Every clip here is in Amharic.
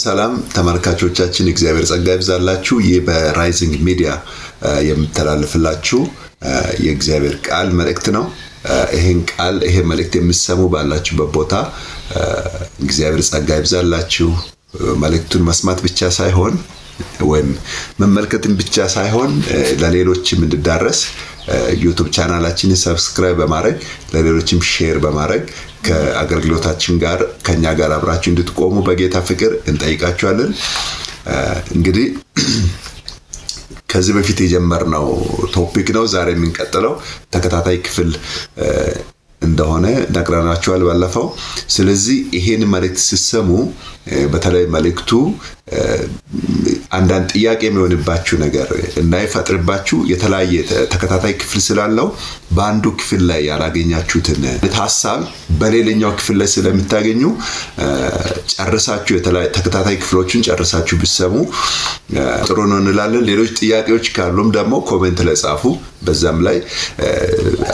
ሰላም ተመልካቾቻችን እግዚአብሔር ጸጋ ይብዛላችሁ። ይህ በራይዚንግ ሚዲያ የምተላለፍላችሁ የእግዚአብሔር ቃል መልእክት ነው። ይሄ መልእክት የምትሰሙ ባላችሁበት ቦታ እግዚአብሔር ጸጋ ይብዛላችሁ። መልእክቱን መስማት ብቻ ሳይሆን ወይም መመልከትን ብቻ ሳይሆን ለሌሎችም እንዲዳረስ ዩቲዩብ ቻናላችንን ሰብስክራይብ በማድረግ ለሌሎችም ሼር በማድረግ ከአገልግሎታችን ጋር ከኛ ጋር አብራችሁ እንድትቆሙ በጌታ ፍቅር እንጠይቃችኋለን። እንግዲህ ከዚህ በፊት የጀመርነው ቶፒክ ነው ዛሬ የምንቀጥለው ተከታታይ ክፍል እንደሆነ ነግረናችኋል ባለፈው። ስለዚህ ይሄን መልእክት ሲሰሙ በተለይ መልእክቱ አንዳንድ ጥያቄ የሚሆንባችሁ ነገር እንዳይፈጥርባችሁ የተለያየ ተከታታይ ክፍል ስላለው በአንዱ ክፍል ላይ ያላገኛችሁትን ሐሳብ በሌላኛው ክፍል ላይ ስለምታገኙ ጨርሳችሁ የተለያየ ተከታታይ ክፍሎችን ጨርሳችሁ ብትሰሙ ጥሩ ነው እንላለን። ሌሎች ጥያቄዎች ካሉም ደግሞ ኮሜንት ላይ ጻፉ። በዛም ላይ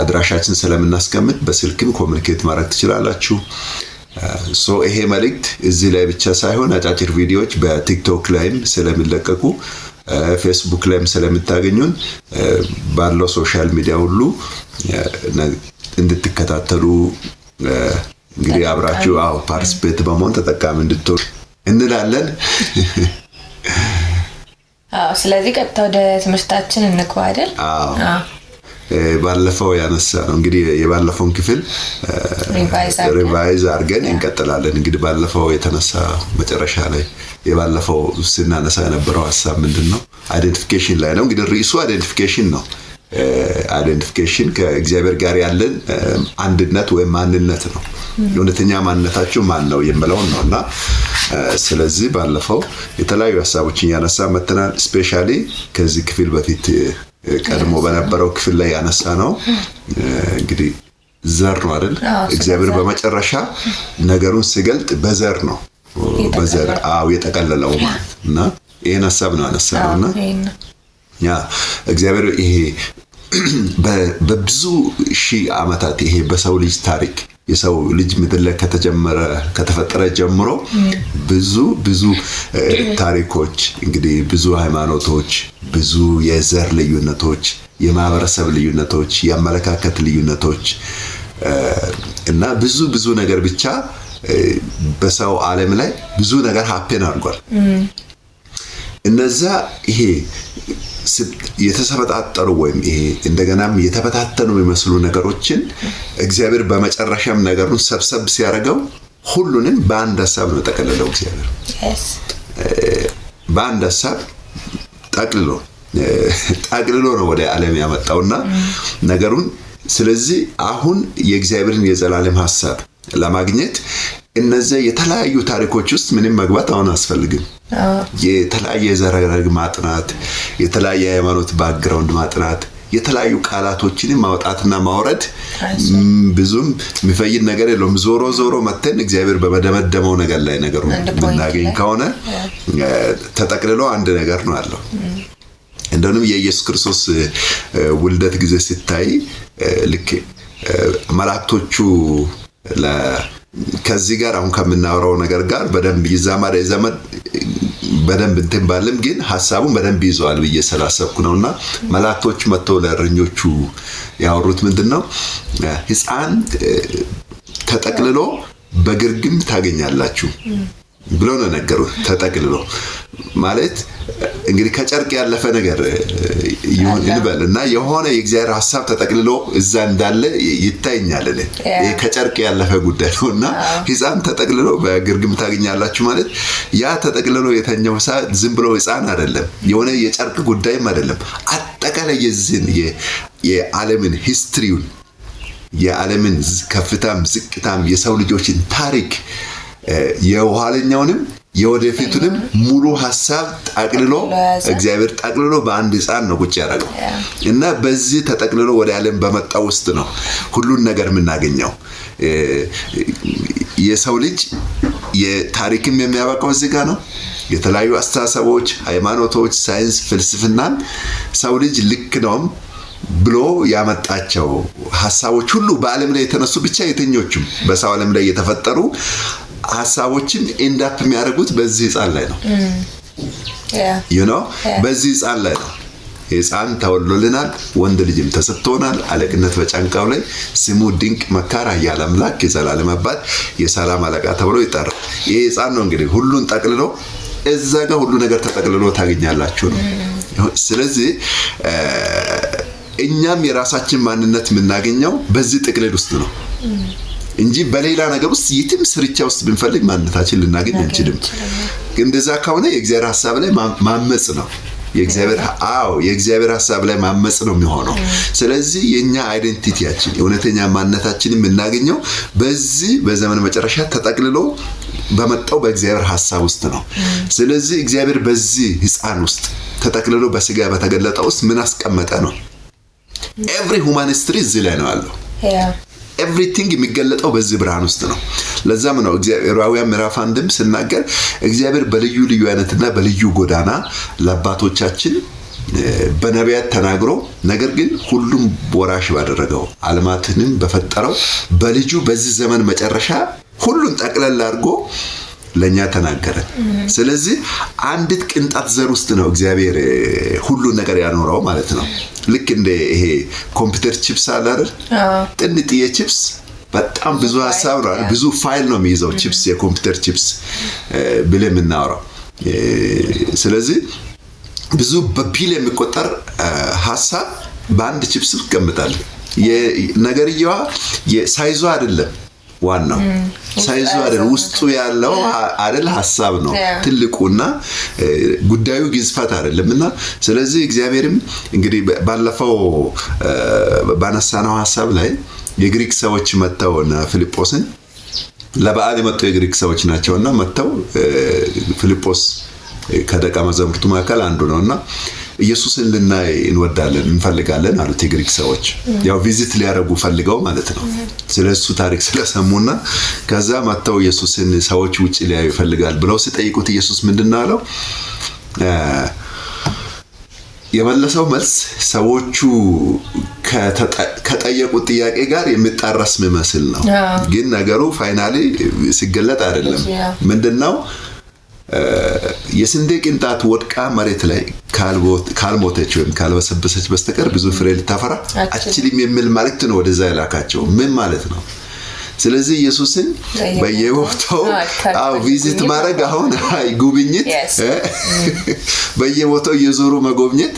አድራሻችን ስለምናስቀምጥ በስልክም ኮሙኒኬት ማድረግ ትችላላችሁ። ይሄ መልእክት እዚህ ላይ ብቻ ሳይሆን አጫጭር ቪዲዮዎች በቲክቶክ ላይም ስለሚለቀቁ ፌስቡክ ላይም ስለምታገኙን ባለው ሶሻል ሚዲያ ሁሉ እንድትከታተሉ እንግዲህ አብራችሁ ፓርቲሲፔት በመሆን ተጠቃሚ እንድትሆኑ እንላለን። ስለዚህ ቀጥታ ወደ ትምህርታችን እንግባ አይደል? ባለፈው ያነሳ ነው እንግዲህ የባለፈውን ክፍል ሪቫይዝ አድርገን እንቀጥላለን። እንግዲህ ባለፈው የተነሳ መጨረሻ ላይ የባለፈው ስናነሳ የነበረው ሐሳብ ምንድነው? አይደንቲፊኬሽን ላይ ነው። እንግዲህ ርዕሱ አይደንቲፊኬሽን ነው። አይደንቲፊኬሽን ከእግዚአብሔር ጋር ያለን አንድነት ወይም ማንነት ነው። እውነተኛ ማንነታችሁ ማን ነው የሚለውን ነውና ስለዚህ ባለፈው የተለያዩ ሐሳቦችን ያነሳ መተናል። ስፔሻሊ ከዚህ ክፍል በፊት ቀድሞ በነበረው ክፍል ላይ ያነሳ ነው እንግዲህ ዘር ነው አይደል? እግዚአብሔር በመጨረሻ ነገሩን ሲገልጥ በዘር ነው በዘር የጠቀለለው ማለት እና ይሄን ሐሳብ ነው ያነሳውና እግዚአብሔር ይሄ በብዙ ሺህ ዓመታት ይሄ በሰው ልጅ ታሪክ የሰው ልጅ ምድር ላይ ከተፈጠረ ጀምሮ ብዙ ታሪኮች እንግዲህ ብዙ ሃይማኖቶች፣ ብዙ የዘር ልዩነቶች፣ የማህበረሰብ ልዩነቶች፣ የአመለካከት ልዩነቶች እና ብዙ ነገር ብቻ በሰው ዓለም ላይ ብዙ ነገር ሀፔን አድርጓል። እነዛ ይሄ የተሰበጣጠሩ ወይም ይሄ እንደገናም የተበታተኑ የሚመስሉ ነገሮችን እግዚአብሔር በመጨረሻም ነገሩን ሰብሰብ ሲያደርገው ሁሉንም በአንድ ሐሳብ ነው ጠቅልለው እግዚአብሔር በአንድ ሐሳብ ጠቅልሎ ነው ወደ ዓለም ያመጣውና ነገሩን። ስለዚህ አሁን የእግዚአብሔርን የዘላለም ሐሳብ ለማግኘት እነዚህ የተለያዩ ታሪኮች ውስጥ ምንም መግባት አሁን አስፈልግም። የተለያየ ዘረግ ማጥናት፣ የተለያየ ሃይማኖት ባክግራውንድ ማጥናት፣ የተለያዩ ቃላቶችን ማውጣትና ማውረድ ብዙም የሚፈይድ ነገር የለውም። ዞሮ መተን እግዚአብሔር በመደመደመው ነገር ላይ ነገሩን ብናገኝ ከሆነ ተጠቅልሎ አንድ ነገር ነው አለው። እንደውም የኢየሱስ ክርስቶስ ውልደት ጊዜ ሲታይ ልክ መላእክቶቹ ከዚህ ጋር አሁን ከምናወራው ነገር ጋር በደንብ ይዛማደ ዘመን በደንብ እንትን ባለም ግን ሐሳቡን በደንብ ይዟል ብዬ ስላሰብኩ ነውና መላእክቶች መጥተው ለእረኞቹ ያወሩት ምንድነው? ሕፃን ተጠቅልሎ በግርግም ታገኛላችሁ ብሎ ነው ነገሩት። ተጠቅልሎ ማለት እንግዲህ ከጨርቅ ያለፈ ነገር ይሁን እንበልና የሆነ የእግዚአብሔር ሐሳብ ተጠቅልሎ እዛ እንዳለ ይታየኛል። ይሄ ከጨርቅ ያለፈ ጉዳይ ነውና ሕፃን ተጠቅልሎ በግርግም ታገኛላችሁ ማለት ያ ተጠቅልሎ የተኛው ዝም ብሎ ሕፃን አይደለም፣ የሆነ የጨርቅ ጉዳይም አይደለም። አጠቃላይ የዚህን የዓለምን ሂስትሪውን የዓለምን ከፍታም ዝቅታም የሰው ልጆችን ታሪክ የኋለኛውንም የወደፊቱንም ሙሉ ሐሳብ ጠቅልሎ እግዚአብሔር ጠቅልሎ በአንድ ሕፃን ነው ቁጭ ያደረገው እና በዚህ ተጠቅልሎ ወደ ዓለም በመጣው ውስጥ ነው ሁሉን ነገር የምናገኘው። የሰው ልጅ የታሪክም የሚያበቃው እዚህ ጋር ነው። የተለያዩ አስተሳሰቦች፣ ሃይማኖቶች፣ ሳይንስ፣ ፍልስፍናን ሰው ልጅ ልክ ነው ብሎ ያመጣቸው ሐሳቦች ሁሉ በዓለም ላይ የተነሱ ብቻ የትኞቹም በሰው ዓለም ላይ የተፈጠሩ ሐሳቦችን ኤንድ አፕ የሚያደርጉት በዚህ ሕፃን ላይ ነው። በዚህ ሕፃን ላይ ነው። ሕፃን ተወልዶልናል፣ ወንድ ልጅም ተሰጥቶናል፣ አለቅነት በጫንቃው ላይ፣ ስሙ ድንቅ መካር፣ ኃያል አምላክ፣ የዘላለም አባት፣ የሰላም አለቃ ተብሎ ይጠራል። ይሄ ሕፃን ነው እንግዲህ ሁሉን ጠቅልሎ እዛ ጋር ሁሉ ነገር ተጠቅልሎ ታገኛላችሁ ነው። ስለዚህ እኛም የራሳችን ማንነት የምናገኘው በዚህ ጥቅልል ውስጥ ነው እንጂ በሌላ ነገር ውስጥ የትም ስርቻ ውስጥ ብንፈልግ ማንነታችን ልናገኝ አንችልም። እንደዛ ከሆነ የእግዚአብሔር ሐሳብ ላይ ማመጽ ነው። የእግዚአብሔር ሐሳብ ላይ ማመጽ ነው የሚሆነው። ስለዚህ የኛ አይደንቲቲያችን እውነተኛ ማንነታችን የምናገኘው በዚህ በዘመን መጨረሻ ተጠቅልሎ በመጣው በእግዚአብሔር ሐሳብ ውስጥ ነው። ስለዚህ እግዚአብሔር በዚህ ሕፃን ውስጥ ተጠቅልሎ በስጋ በተገለጠው ውስጥ ምን አስቀመጠ ነው? ኤቭሪ ሁማን ሂስትሪ እዚህ ላይ ነው ያለው። ኤቭሪቲንግ የሚገለጠው በዚህ ብርሃን ውስጥ ነው። ለዛም ነው ዕብራውያን ምዕራፍ 1 ሲናገር እግዚአብሔር በልዩ ልዩ አይነትና በልዩ ጎዳና ለአባቶቻችን በነቢያት ተናግሮ ነገር ግን ሁሉም ወራሽ ባደረገው ዓለማትንም በፈጠረው በልጁ በዚህ ዘመን መጨረሻ ሁሉን ጠቅለል አድርጎ ለኛ ተናገረ። ስለዚህ አንዲት ቅንጣት ዘር ውስጥ ነው እግዚአብሔር ሁሉ ነገር ያኖረው ማለት ነው። ልክ እንደ ይሄ ኮምፒውተር ቺፕስ አለ አይደል? ጥንጥዬ ቺፕስ በጣም ብዙ ሐሳብ ነው፣ ብዙ ፋይል ነው የሚይዘው ቺፕስ፣ የኮምፒውተር ቺፕስ ብለን የምናወራው። ስለዚህ ብዙ በቢሊዮን የሚቆጠር ሐሳብ በአንድ ቺፕስ ይቀመጣል። የነገርየዋ የሳይዙ አይደለም ዋናው ሳይዙ አይደል፣ ውስጡ ያለው አይደል ሐሳብ ነው ትልቁና ጉዳዩ ግዝፈት አይደለምና። ስለዚህ እግዚአብሔርም እንግዲህ ባለፈው ባነሳነው ሐሳብ ላይ የግሪክ ሰዎች መተውና ፊልጶስን ለበዓል የመጡ የግሪክ ሰዎች ናቸውና መተው ፊልጶስ ከደቀ መዛሙርቱ መካከል አንዱ ነውና ኢየሱስን ልናይ እንፈልጋለን አሉት የግሪክ ሰዎች። ያው ቪዚት ሊያደርጉ ፈልገው ማለት ነው። ስለሱ ታሪክ ስለሰሙና ከዛ መተው ኢየሱስን ሰዎች ውጪ ሊያዩ ይፈልጋል ብለው ሲጠይቁት ኢየሱስ ምንድነው አለው? የመለሰው መልስ ሰዎቹ ከጠየቁት ጥያቄ ጋር የሚጣረስ የሚመስል ነው። ግን ነገሩ ፋይናሊ ሲገለጥ አይደለም። ምንድነው? የስንዴ ቅንጣት ወድቃ መሬት ላይ ካልሞተች ወይም ካልበሰበሰች በስተቀር ብዙ ፍሬ ልታፈራ አትችልም የሚል መልእክት ነው ወደዛ ያላካቸው። ምን ማለት ነው? ስለዚህ ኢየሱስን በየቦታው ቪዚት ማድረግ አሁን ጉብኝት በየቦታው እየዞሩ መጎብኘት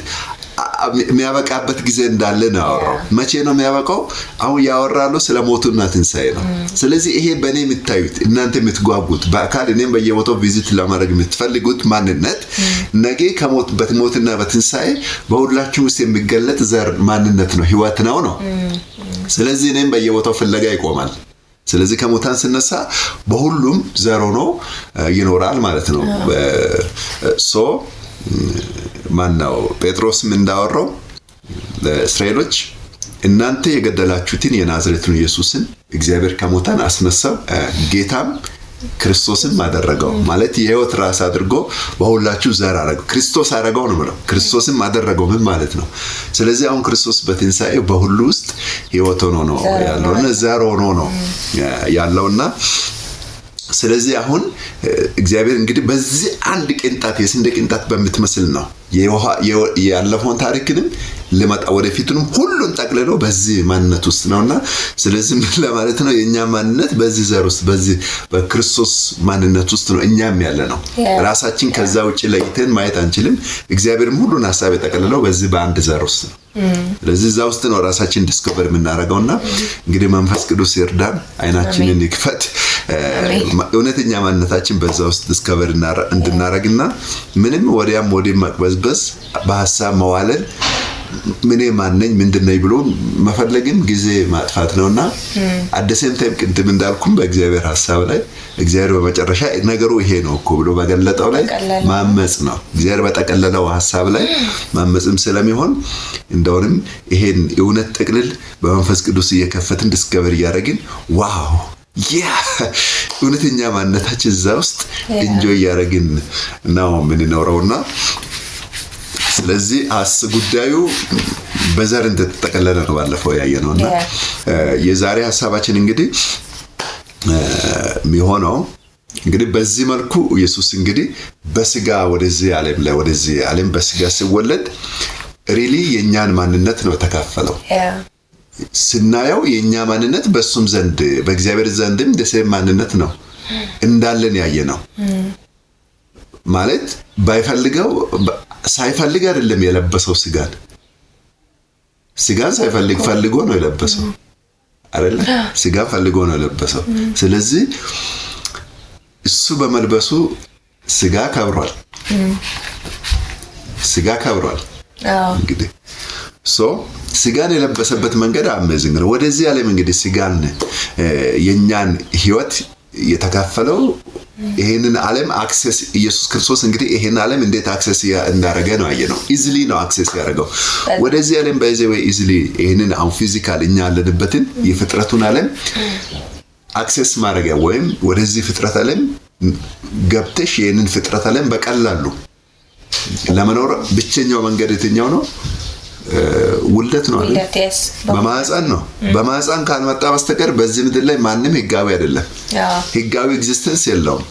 የሚያበቃበት ጊዜ እንዳለ ነው ያወራው። መቼ ነው የሚያበቃው? አሁን ያወራሉ ስለ ሞቱና ትንሣኤ ነው። ስለዚህ ይሄ በእኔ የምታዩት እናንተ የምትጓጉት በአካል እኔም በየቦታው ቪዚት ለማድረግ የምትፈልጉት ማንነት ነገ በሞትና በትንሣኤ በሁላችሁ ውስጥ የሚገለጥ ዘር ማንነት ነው፣ ህይወት ነው። ስለዚህ እኔም በየቦታው ፍለጋ ይቆማል። ስለዚህ ከሞታን ስነሳ በሁሉም ዘር ሆኖ ይኖራል ማለት ነው። ማናው ጴጥሮስም እንዳወራው ለእስራኤሎች እናንተ የገደላችሁትን የናዝሬቱን ኢየሱስን እግዚአብሔር ከሞታን አስነሳው፣ ጌታም ክርስቶስን አደረገው ማለት የህይወት ራስ አድርጎ በሁላችሁ ዘር አደረገው። ክርስቶስ አደረገው ነው ማለት ክርስቶስን አደረገው ምን ማለት ነው? ስለዚህ አሁን ክርስቶስ በትንሣኤው በሁሉ ውስጥ ህይወት ሆኖ ነው ያለውና ዘር ሆኖ ነው ያለውና ስለዚህ አሁን እግዚአብሔር እንግዲህ በዚህ አንድ ቅንጣት የስንዴ ቅንጣት በምትመስል ነው ያለፈውን ታሪክንም ለማጣ ወደፊቱንም ሁሉን ጠቅልሎ በዚህ ማንነት ውስጥ ነውና ስለዚህ ምን ለማለት ነው? የኛ ማንነት በዚህ ዘር ውስጥ በዚህ በክርስቶስ ማንነት ውስጥ ነው እኛም ያለ ነው። ራሳችን ከዛ ውጪ ለይተን ማየት አንችልም። እግዚአብሔርም ሁሉን ሐሳብ የጠቀለለው በዚህ በአንድ ዘር ውስጥ ነው። ስለዚህ እዛ ውስጥ ነው ራሳችን ዲስኮቨር የምናደርገውና እንግዲህ መንፈስ ቅዱስ ይርዳን፣ አይናችንን ይክፈት፣ እውነተኛ ማንነታችን በዛ ውስጥ ዲስኮቨር እንድናደርግና ምንም ወዲያም ወዲም መቅበዝበዝ በሐሳብ መዋለል ምን ማንነኝ ምንድነው ብሎ መፈለግም ጊዜ ማጥፋት ነውና አደሰም ታይም ቅድም እንዳልኩም በእግዚአብሔር ሐሳብ ላይ እግዚአብሔር በመጨረሻ ነገሩ ይሄ ነው እኮ ብሎ በገለጠው ላይ ማመጽ ነው። እግዚአብሔር በተቀለለው ሐሳብ ላይ ማመጽም ስለሚሆን እንደውንም ይሄን እውነት ጥቅልል በመንፈስ ቅዱስ እየከፈትን ዲስከቨር እያደረግን ዋው እውነተኛ ማንነታችን እዛ ውስጥ ኢንጆይ እያደረግን ነው የምንኖረውና ስለዚህ ጉዳዩ በዘር እንደተጠቀለለ ነው ባለፈው ያየነውና የዛሬ ሐሳባችን እንግዲህ የሚሆነው እንግዲህ በዚህ መልኩ ኢየሱስ እንግዲህ በስጋ ወደዚህ ዓለም በስጋ ሲወለድ ሪሊ የኛን ማንነት ነው ተካፈለው። ስናየው የኛ ማንነት በሱም ዘንድ በእግዚአብሔር ዘንድም ደሴም ማንነት ነው እንዳለን ያየነው ማለት ሳይፈልግ አይደለም የለበሰው ስጋን ሳይፈልግ ፈልጎ ነው የለበሰው አይደል? ስጋ ፈልጎ ነው የለበሰው። ስለዚህ እሱ በመልበሱ ስጋ ከብሯል። እንግዲህ ስጋን የለበሰበት መንገድ አሜዚንግ ነው። ወደዚህ ዓለም እንግዲህ ስጋን የኛን ህይወት የተካፈለው ይሄንን ዓለም አክሰስ ኢየሱስ ክርስቶስ እንግዲህ ይሄንን ዓለም እንዴት አክሰስ እንዳደረገ ነው ያየነው። ኢዚሊ ነው አክሰስ ያደረገው ወደዚህ ዓለም ባይዘው ኢዚሊ ይሄንን አው ፊዚካል እኛ ያለንበትን የፍጥረቱን ዓለም አክሰስ ማድረግ ወይም ወደዚህ ፍጥረት ዓለም ገብተሽ ይሄንን ፍጥረት ዓለም በቀላሉ ለመኖር ብቸኛው መንገድ የትኛው ነው? ውልደት ነው አይደል? በማህፀን ነው። በማህፀን ካልመጣ በስተቀር በዚህ ምድር ላይ ማንም ህጋዊ አይደለም። ህጋዊ ኤግዚስተንስ የለውም።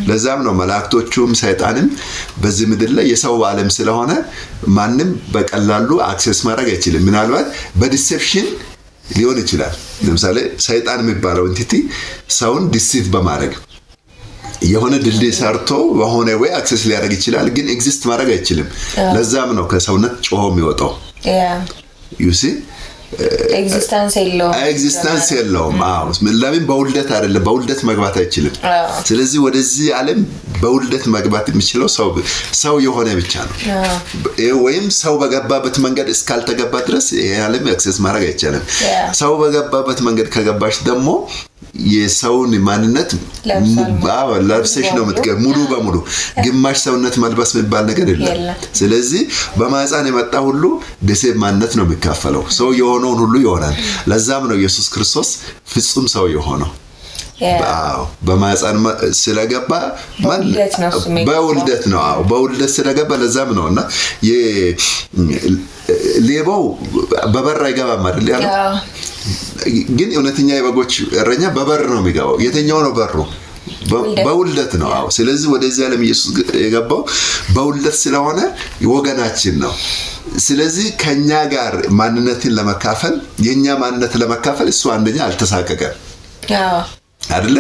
ለዛም ነው መላእክቶቹም ሰይጣንም በዚህ ምድር ላይ የሰው ዓለም ስለሆነ ማንም በቀላሉ አክሰስ ማድረግ አይችልም። ምናልባት በዲሴፕሽን ሊሆን ይችላል። ለምሳሌ ሰይጣን የሚባለው ኤንቲቲ ሰውን ዲሲቭ በማድረግ የሆነ ድልድይ ሰርቶ በሆነ ወይ አክሰስ ሊያደርግ ይችላል፣ ግን ኤግዚስት ማድረግ አይችልም። ለዛም ነው ከሰውነት ጮሆ የሚወጣው። you see ኤግዚስተንስ የለውም። ለምን? በውልደት አይደለም። በውልደት መግባት አይችልም። ስለዚህ ወደዚህ ዓለም በውልደት መግባት የሚችለው ሰው የሆነ ብቻ ነው። ወይም ሰው በገባበት መንገድ እስካልተገባ ድረስ ይሄ ዓለም አክሰስ ማድረግ አይቻልም። ሰው በገባበት መንገድ ከገባሽ ደግሞ የሰውን ማንነት ለብሰሽ ነው የምትገብ ሙሉ በሙሉ ግማሽ ሰውነት መልበስ የሚባል ነገር የለም። ስለዚህ በማህፀን የመጣ ሁሉ ደሴ ማንነት ነው የሚካፈለው። ሰው የሆነውን ሁሉ ይሆናል። ለዛም ነው ኢየሱስ ክርስቶስ ፍጹም ሰው የሆነው። በማህፀን ስለገባ በውልደት ነው። በውልደት ስለገባ ለዛም ነውና ሌባው በበር አይገባም አይደል ያለው? ግን እውነተኛ የበጎች እረኛ በበር ነው የሚገባው። የትኛው ነው በሩ? በውልደት ነው። ስለዚህ ወደዚህ ዓለም ኢየሱስ የገባው በውልደት ስለሆነ ወገናችን ነው። ስለዚህ ከኛ ጋር ማንነትን ለመካፈል የኛ ማንነት ለመካፈል እሱ አንደኛ አልተሳቀቀም አይደለ?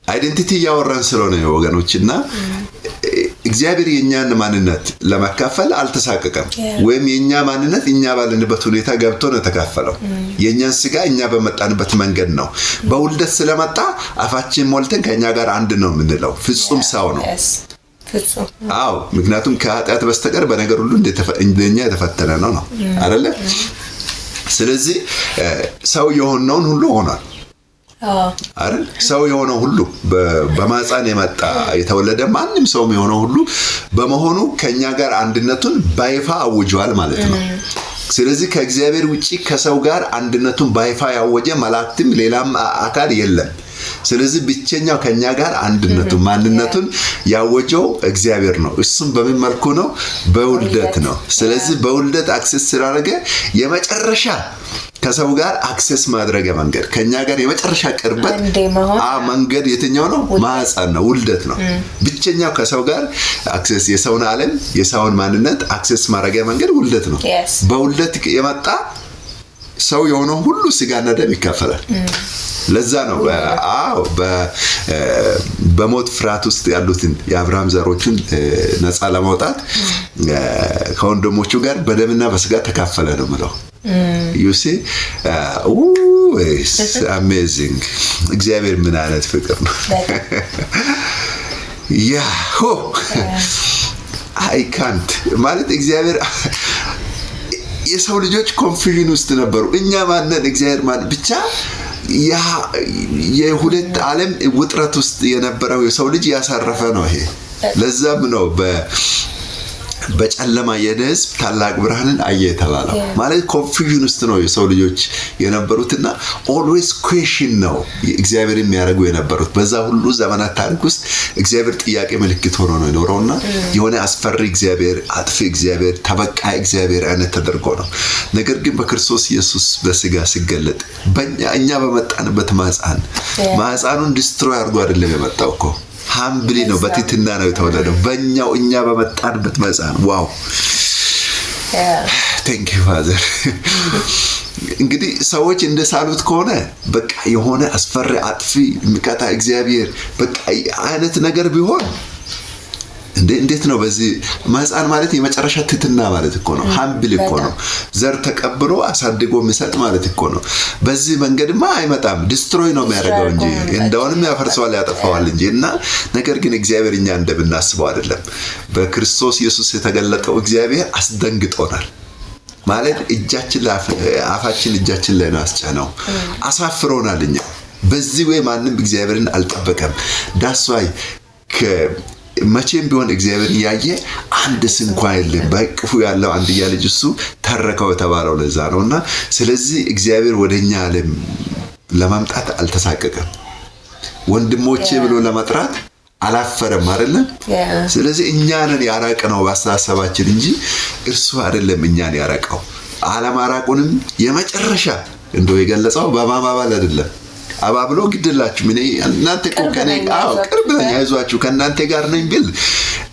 አይደንቲቲ ያወራን ስለሆነ ወገኖችና እግዚአብሔር የኛን ማንነት ለመካፈል አልተሳቀቀም። ወይም የኛ ማንነት እኛ ባለንበት ሁኔታ ገብቶ ነው ተካፈለው። የኛን ስጋ እኛ በመጣንበት መንገድ ነው። በውልደት ስለመጣ አፋችን ሞልተን ከኛ ጋር አንድ ነው የምንለው ፍጹም ሰው ነው። ምክንያቱም ከኃጢአት በስተቀር በነገር ሁሉ እንደኛ የተፈተነ ነው አይደለ? ስለዚህ ሰው የሆነውን ሁሉ ሆኗል አይደል? ሰው የሆነው ሁሉ በማህፀን የመጣ የተወለደ ማንም ሰው የሆነው ሁሉ በመሆኑ ከኛ ጋር አንድነቱን ባይፋ አውጇል ማለት ነው። ስለዚህ ከእግዚአብሔር ውጪ ከሰው ጋር አንድነቱን ባይፋ ያወጀ መላእክትም ሌላም አካል የለም። ስለዚህ ብቸኛው ከኛ ጋር አንድነቱን ማንነቱን ያወጀው እግዚአብሔር ነው። እሱም በምን መልኩ ነው? በውልደት ነው። ስለዚህ በውልደት አክሰስ ስላደረገ የመጨረሻ ከሰው ጋር አክሰስ ማድረግ መንገድ ከኛ ጋር የመጨረሻ ቅርበት መንገድ የትኛው ነው? ማህፀን ነው፣ ውልደት ነው። ብቸኛው ከሰው ጋር አክሰስ የሰውን ዓለም የሰውን ማንነት አክሰስ ማድረግ መንገድ ውልደት ነው። በውልደት የመጣ ሰው የሆነው ሁሉ ስጋና ደም ይካፈላል። ለዛ ነው በሞት ፍርሃት ውስጥ ያሉትን የአብርሃም ዘሮችን ነፃ ለማውጣት ከወንድሞቹ ጋር በደምና በስጋ ተካፈለ ነው ማለት። you see it's amazing። እግዚአብሔር ምን አይነት ፍቅር ነው! I can't ማለት እግዚአብሔር የሰው ልጆች ኮንፊውዥን ውስጥ ነበሩ። እኛ ማንን እግዚአብሔር ማን ብቻ የሁለት ዓለም ውጥረት ውስጥ የነበረው የሰው ልጅ ያሳረፈ ነው ይሄ። ለዛም ነው በጨለማ የህዝብ ታላቅ ብርሃንን አየ የተባለው። ማለት ኮንፊውዥን ውስጥ ነው የሰው ልጆች የነበሩትና ኦልዌስ ኩዌሽን ነው እግዚአብሔር የሚያደርጉ የነበሩት። በዛ ሁሉ ዘመናት ታሪክ ውስጥ እግዚአብሔር ጥያቄ ምልክት ሆኖ ነው የኖረውና የሆነ አስፈሪ እግዚአብሔር፣ አጥፊ እግዚአብሔር፣ ተበቃይ እግዚአብሔር አይነት ተደርጎ ነው። ነገር ግን በክርስቶስ ኢየሱስ በስጋ ሲገለጥ እኛ በመጣንበት ማህፀኑን ዲስትሮይ አድርጎ አይደለም የመጣው እኮ ሃምብሊ ነው በትህትና ነው የተወለደው በእኛው እኛ በመጣንበት መጻን ዋው thank you father እንግዲህ ሰዎች እንደሳሉት ከሆነ በቃ የሆነ አስፈሪ አጥፊ ምቀታ እግዚአብሔር በቃ አይነት ነገር ቢሆን እንዴት ነው በዚህ ማህፀን ማለት የመጨረሻ ትህትና ማለት እኮ ነው ሃምብል እኮ ነው ዘር ተቀብሎ አሳድጎ የሚሰጥ ማለት እኮ ነው በዚህ መንገድማ አይመጣም ዲስትሮይ ነው የሚያደርገው እንጂ እንደውንም ያፈርሰዋል ያጠፋዋል እንጂ እና ነገር ግን እግዚአብሔር እኛ እንደምናስበው አይደለም በክርስቶስ ኢየሱስ የተገለጠው እግዚአብሔር አስደንግጦናል ማለት አፋችን እጃችን ላይ ነው አስጫነው አሳፍሮናል እኛ በዚህ ወይ ማንም እግዚአብሔርን አልጠበቀም ዳስዋይ መቼም ቢሆን እግዚአብሔር ያየ አንድ እንኳን የለም በቅፉ ያለው አንድያ ልጅ እሱ ተረከው ተባለው ለዛ ነውና ስለዚህ እግዚአብሔር ወደኛ ዓለም ለማምጣት አልተሳቀቀም ወንድሞቼ ብሎ ለማጥራት አላፈረም አይደለም ስለዚህ እኛንን ያራቀነው በአስተሳሰባችን እንጂ እርሱ አይደለም እኛን ያራቀው አለማራቁንም የመጨረሻ እንደው የገለጸው በማባባል አይደለም አባብሎ ግድላችሁ ምን እናንተ ቆከኔ ቅርብ ነኝ አይዟችሁ ከናንተ ጋር ነኝ ቢል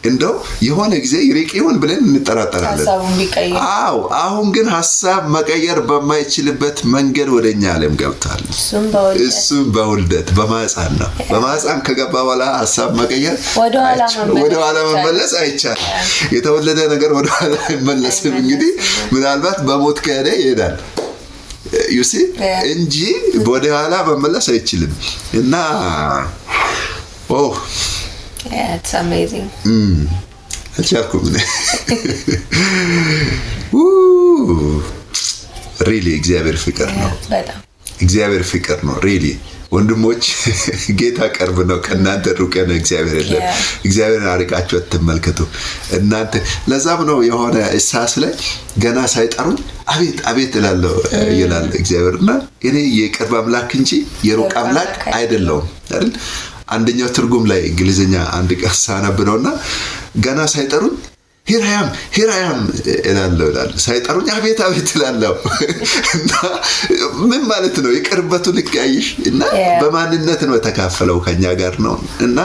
እንደው የሆነ ጊዜ ይርቅ ይሆን ብለን እንጠራጠራለን አሁን ግን ሐሳብ መቀየር በማይችልበት መንገድ ወደኛ ዓለም ገብቷል እሱም በውልደት በማህፀን ነው በማህፀን ከገባ በኋላ ሐሳብ መቀየር ወደ ኋላ መመለስ አይቻልም የተወለደ ነገር ወደ ኋላ አይመለስም እንግዲህ ምናልባት በሞት ከሄደ ይሄዳል you see እንጂ ወደ ኋላ መመለስ አይችልም እና it's amazing አልቻልኩም really እግዚአብሔር ፍቅር ነው በጣም እግዚአብሔር ፍቅር ነው really ወንድሞች ጌታ ቀርብ ነው ከናንተ ሩቅ ነው እግዚአብሔር የለም እግዚአብሔርን አርቃችሁ አትመልከቱ እናንተ ለዛም ነው የሆነ ኢሳስ ላይ ገና ሳይጠሩኝ አቤት አቤት ይላል እግዚአብሔርና እኔ የቅርብ አምላክ እንጂ የሩቅ አምላክ አይደለሁም አይደል አንደኛው ትርጉም ላይ እንግሊዘኛ አንድ ቀን ሳነብነውና ገና ሳይጠሩኝ here I am ይላል ሳይጠሩኝ አቤት አቤት ይላል ምን ማለት ነው የቅርበቱን ልቀያይሽ እና በማንነት ነው ተካፈለው ከኛ ጋር ነው እና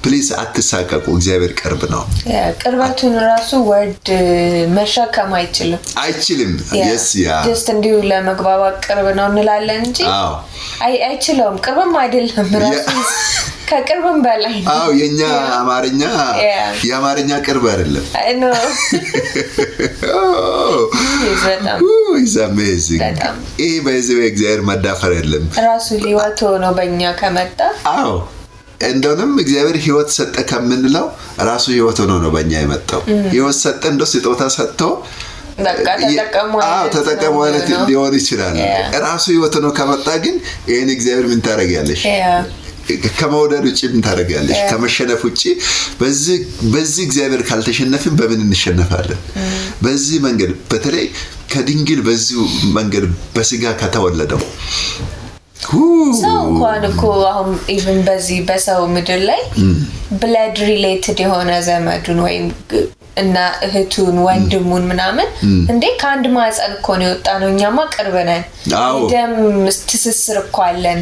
ፕሊዝ አትሳቀቁ እግዚአብሔር ቅርብ ነው ቅርበቱን ራሱ ወርድ መሸከም አይችልም yes just እንዲሁ ለመግባባት ቅርብ ነው እንላለን እንጂ አይችልም ቅርብም አይደለም ራሱ ከቅርብም በላይ ነው የኛ አማርኛ የአማርኛ ቅርብ አይደለም it's amazing በዚህ እግዚአብሔር መዳፈር የለም ራሱ ህይወት ነው በእኛ ከመጣ እንደውም እግዚአብሔር ህይወት ሰጠ ከምንለው ራሱ ህይወት ነው በእኛ የመጣው ህይወት ሰጠ እንደው ስጦታ ሰጥቶ ተጠቀሙ ማለት ሊሆን ይችላል ራሱ ህይወት ነው ከመጣ ግን ይሄን እግዚአብሔር ምን ታረጋለሽ ከመውደድ ውጪ ምን ታረጋለሽ ከመሸነፍ ውጪ በዚህ እግዚአብሔር ካልተሸነፈን በምን እንሸነፋለን በዚህ መንገድ በተለይ ከድንግል በዚህ መንገድ በስጋ ከተወለደው ሰው እንኳን እኮ አሁን even በዚህ በሰው ምድር ላይ blood related የሆነ ዘመዱን ወይም እና እህቱን ወንድሙን ምናምን እንዴ ካንድ ማህፀን እኮ ነው የወጣነው እኛማ ቅርብ ነን ደም ትስስር እኮ አለን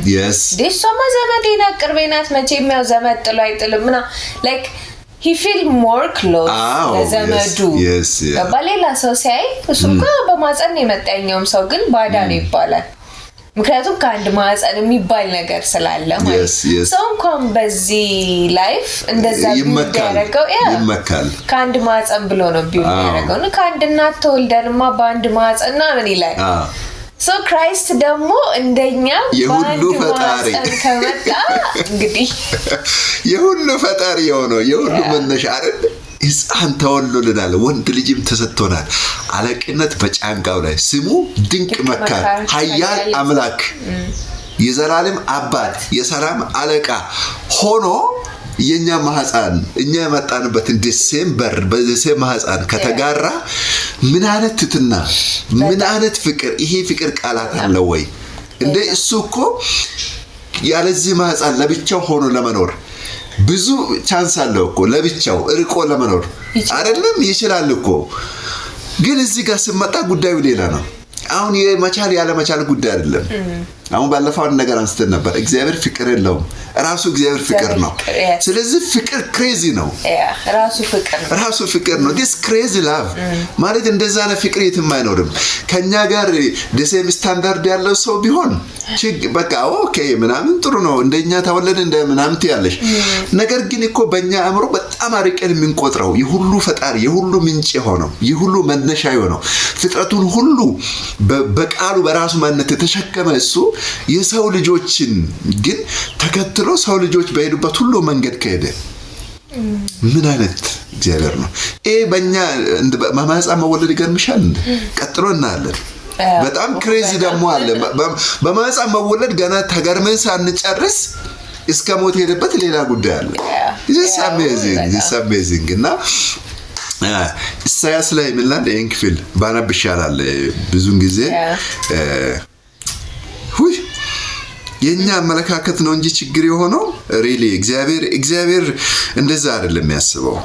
ደሷማ ዘመዴና ቅርቤናት መቼም ያው ዘመድ ጥሎ አይጥልምና like he feel more close ለዘመዱ በሌላ ሰው ሲያይ እሱም በማህፀን የመጣኛውም ሰው ግን ባዳ ነው ይባላል ምክንያቱም ካንድ ማህፀን የሚባል ነገር ስላለ ማለት ሰው እንኳን በዚህ ላይፍ እንደዛ ይመካል ካንድ ማህፀን ብሎ ነው ቢያደርገው ነው ካንድ እናት ተወልደንማ በአንድ ማህፀንና ምን ይላል so Christ ደግሞ እንደኛ የሁሉ ፈጣሪ ከመጣ እንግዲህ የሁሉ ፈጣሪ የሆነው የሁሉ መነሻ አይደል ሕፃን ተወልዶልናል ወንድ ልጅም ተሰጥቶናል አለቅነት በጫንቃው ላይ ስሙ ድንቅ መካር ኃያል አምላክ የዘላለም አባት የሰላም አለቃ ሆኖ የኛ ማህፀን እኛ የመጣንበት ዲሴምበር በዚህ ማህፀን ከተጋራ ምን አይነት ትትና ምን አይነት ፍቅር ይሄ ፍቅር ቃላት አለ ወይ እንደ እሱ እኮ ያለዚህ ማህፀን ለብቻው ሆኖ ለመኖር ብዙ ቻንስ አለው እኮ ለብቻው እርቆ ለመኖር አይደለም ይችላል እኮ ግን እዚህ ጋር ሲመጣ ጉዳዩ ሌላ ነው አሁን የመቻል ያለ መቻል ጉዳይ አይደለም አሁን ባለፈው ነገር አንስተን ነበር እግዚአብሔር ፍቅር የለውም ራሱ እግዚአብሔር ፍቅር ነው ስለዚህ ፍቅር ክሬዚ ነው ራሱ ፍቅር ነው this crazy love ማለት እንደዛ ነው ፍቅር የትም አይኖርም ከኛ ጋር ደሴም ስታንዳርድ ያለው ሰው ቢሆን በቃ ኦኬ ምናምን ጥሩ ነው እንደኛ ተወለደ እንደ ምናምን ትያለሽ ነገር ግን እኮ በእኛ አእምሮ በጣም አርቀን የምንቆጥረው የሁሉ ፈጣሪ የሁሉ ምንጭ ሆነው የሁሉ መነሻ ሆነው ፍጥረቱን ሁሉ በቃሉ በራሱ ማንነት ተሸከመ እሱ የሰው ልጆችን ግን ተከትሎ ሰው ልጆች በሄዱበት ሁሉ መንገድ ከሄደ ምን አይነት እግዚአብሔር ነው በእኛ ማማጻ መወለድ ይገርምሻል ቀጥሎ እናያለን በጣም ክሬዚ ደግሞ አለ በማማጻ መወለድ ገና ተገርመን ሳንጨርስ እስከ ሞት ሄደበት ሌላ ጉዳይ አለ this amazing እና ኢሳያስ ላይ ምን ላይ እንክፍል ባነብ ይሻላል ብዙን ጊዜ የኛ አመለካከት ነው እንጂ ችግር የሆነው ሪሊ እግዚአብሔር እንደዛ አይደለም የሚያስበው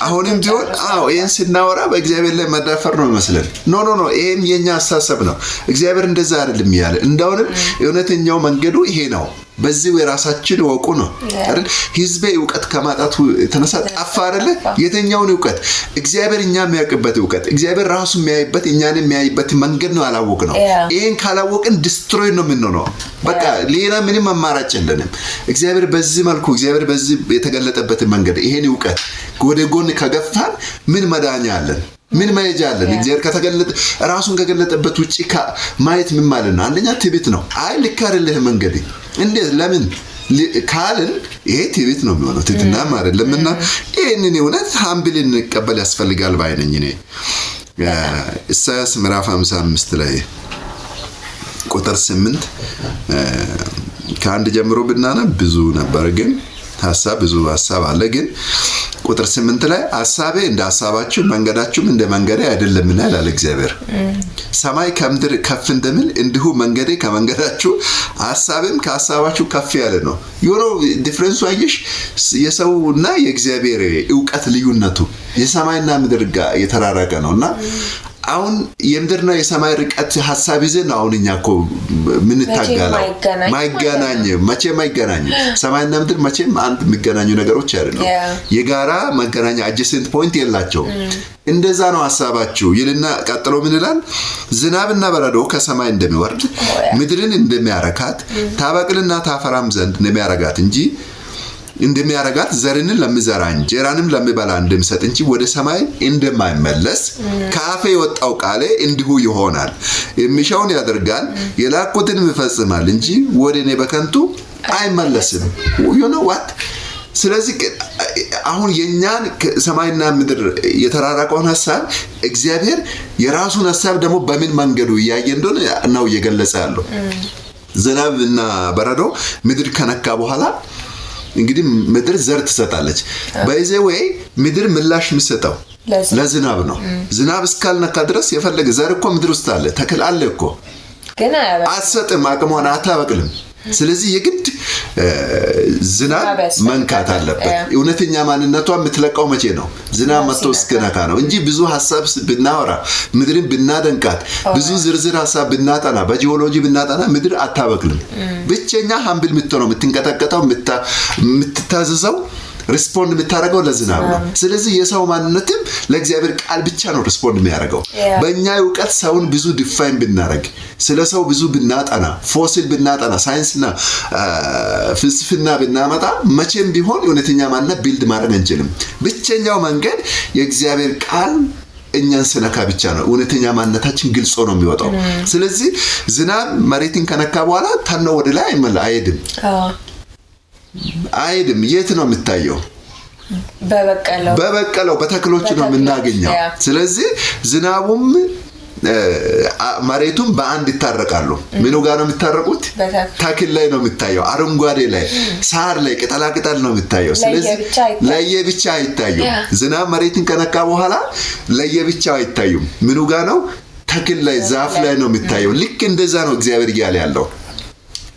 አሁንም ቢሆን ይሄን ስናወራ በእግዚአብሔር ላይ መዳፈር ነው መስለን ኖ ይሄም የኛ አሳሰብ ነው እግዚአብሔር እንደዛ አይደለም ያለ እንደውንም እውነተኛው መንገዱ ይሄ ነው በዚህ የራሳችን ወቁ ነው አይደል ህዝቤ ዕውቀት ከማጣቱ ተነሳ ጠፋ አይደል የተኛውን ዕውቀት እግዚአብሔር እኛ የሚያውቅበት ዕውቀት እግዚአብሔር ራሱ የሚያይበት እኛን የሚያይበት መንገድ ነው አላወቅ ነው ይሄን ካላወቅን ዲስትሮይ ነው ምን ነው በቃ ሌላ ምንም አማራጭ የለንም እግዚአብሔር በዚህ መልኩ እግዚአብሔር በዚህ የተገለጠበት መንገድ ይሄን ዕውቀት ወደ ጎን ከገፋን ምን መዳኛ አለን ምን ማይጃለን እግዚአብሔር ከተገለጠ ራሱን ከገለጠበት ውጪ ማየት ምን ማለት ነው አንደኛ ትዕቢት ነው አይ ልክ አይደለህ መንገድ እንዴት ለምን ካልን ይሄ ትዕቢት ነው የሚሆነው ትዕቢትና ማለት ለምንና ይሄንን እውነት ሃምብልን እንቀበል ያስፈልጋል ባይነኝ እኔ ኢሳይያስ ምዕራፍ 55 ላይ ቁጥር 8 ከአንድ ጀምሮ ብናነብ ብዙ ነበር ግን ብዙ ሐሳብ አለ ግን ቁጥር 8 ላይ ሐሳቤ እንደ ሐሳባችሁ መንገዳችሁም እንደ መንገዴ አይደለምና ይላል እግዚአብሔር ሰማይ ከምድር ከፍ እንደሚል እንዲሁ መንገዴ ከመንገዳችሁ ሐሳቤም ከሐሳባችሁ ከፍ ያለ ነው ዲፈረንሱ አይሽ የሰውና የእግዚአብሔር ዕውቀት ልዩነቱ የሰማይና ምድር ጋር የተራራቀ ነውና አሁን የምድርና የሰማይ ርቀት ሐሳብ ይዘን አሁንኛኮ ምን ታጋላው ማይገናኝ ሰማይና ምድር መቼም አንድ የሚገናኙ ነገሮች አይደለም የጋራ መገናኛ adjacent point የላቸው እንደዛ ነው ሐሳባችሁ ይልና ቀጥሎ ምን ይላል ዝናብና በረዶ ከሰማይ እንደሚወርድ ምድርን እንደሚያረካት ታበቅልና ታፈራም ዘንድ እንደሚያረጋት እንጂ እንደሚያረጋት ዘርንን ለምዘራ እንጀራንም ለምበላ እንደምሰጥ እንጂ ወደ ሰማይ እንደማይመለስ ካፌ የወጣው ቃሌ እንዲሁ ይሆናል የሚሻውን ያደርጋል የላኩትን ይፈጽማል እንጂ ወደኔ በከንቱ አይመለስም you know what ስለዚህ አሁን የኛን ሰማይና ምድር የተራራቀውን ሐሳብ እግዚአብሔር የራሱን ሐሳብ ደግሞ በምን መንገዱ ያየ እንደሆነ ነው እየገለጸ ያለው ዝናብና በረዶ ምድር ከነካ በኋላ እንግዲህ ምድር ዘር ትሰጣለች በዚህ ወይ ምድር ምላሽ የሚሰጠው ለዝናብ ነው ዝናብ እስካልነካ ድረስ የፈለገ ዘር እኮ ምድር ውስጥ አለ ተክል አለ እኮ ግን አትሰጥም አቅሟን አታበቅልም ስለዚህ የግድ ዝናብ መንካት አለበት እውነተኛ ማንነቷ የምትለቀው መቼ ነው ዝናብ መጥቶ እስከነካ ነው እንጂ ብዙ ሐሳብ ብናወራ ምድርን ብናደንቃት ብዙ ዝርዝር ሐሳብ ብናጠና በጂኦሎጂ ብናጠና ምድር አታበቅልም ብቸኛ ሃምብል ምትሆነው የምትንቀጠቀጠው የምትታዘዘው ሪስፖንድ የምታረገው ለዝናብ ነው ስለዚህ የሰው ማንነትም ለእግዚአብሔር ቃል ብቻ ነው ሪስፖንድ የሚያደርገው በእኛ ዕውቀት ሰውን ብዙ ዲፋይን ብናረግ ስለ ሰው ብዙ ብናጠና ፎሲል ብናጠና ሳይንስና ፍልስፍና ብናመጣ መቼም ቢሆን እውነተኛ ማንነት ቢልድ ማድረግ አንችልም ብቸኛው መንገድ የእግዚአብሔር ቃል እኛን ስለካ ብቻ ነው እውነተኛ ማንነታችን ግልጽ ነው የሚወጣው ስለዚህ ዝናብ መሬትን ከነካ በኋላ ታነው ወደ ላይ አይደም የት ነው የምታየው በበቀለው በተክሎች ነው የምናገኘው ስለዚህ ዝናቡም መሬቱም በአንድ ይታረቃሉ ምኑ ጋር ነው የሚታረቁት ተክል ላይ ነው የምታየው አረንጓዴ ላይ ሳር ላይ ቅጠላቅጠል ነው የምታየው ስለዚህ ለየብቻ አይታዩም ዝናብ መሬትን ከነካ በኋላ ለየብቻ አይታዩም ምኑ ጋር ነው ተክል ላይ ዛፍ ላይ ነው የምታየው ልክ እንደዛ ነው እግዚአብሔር ይያለ ያለው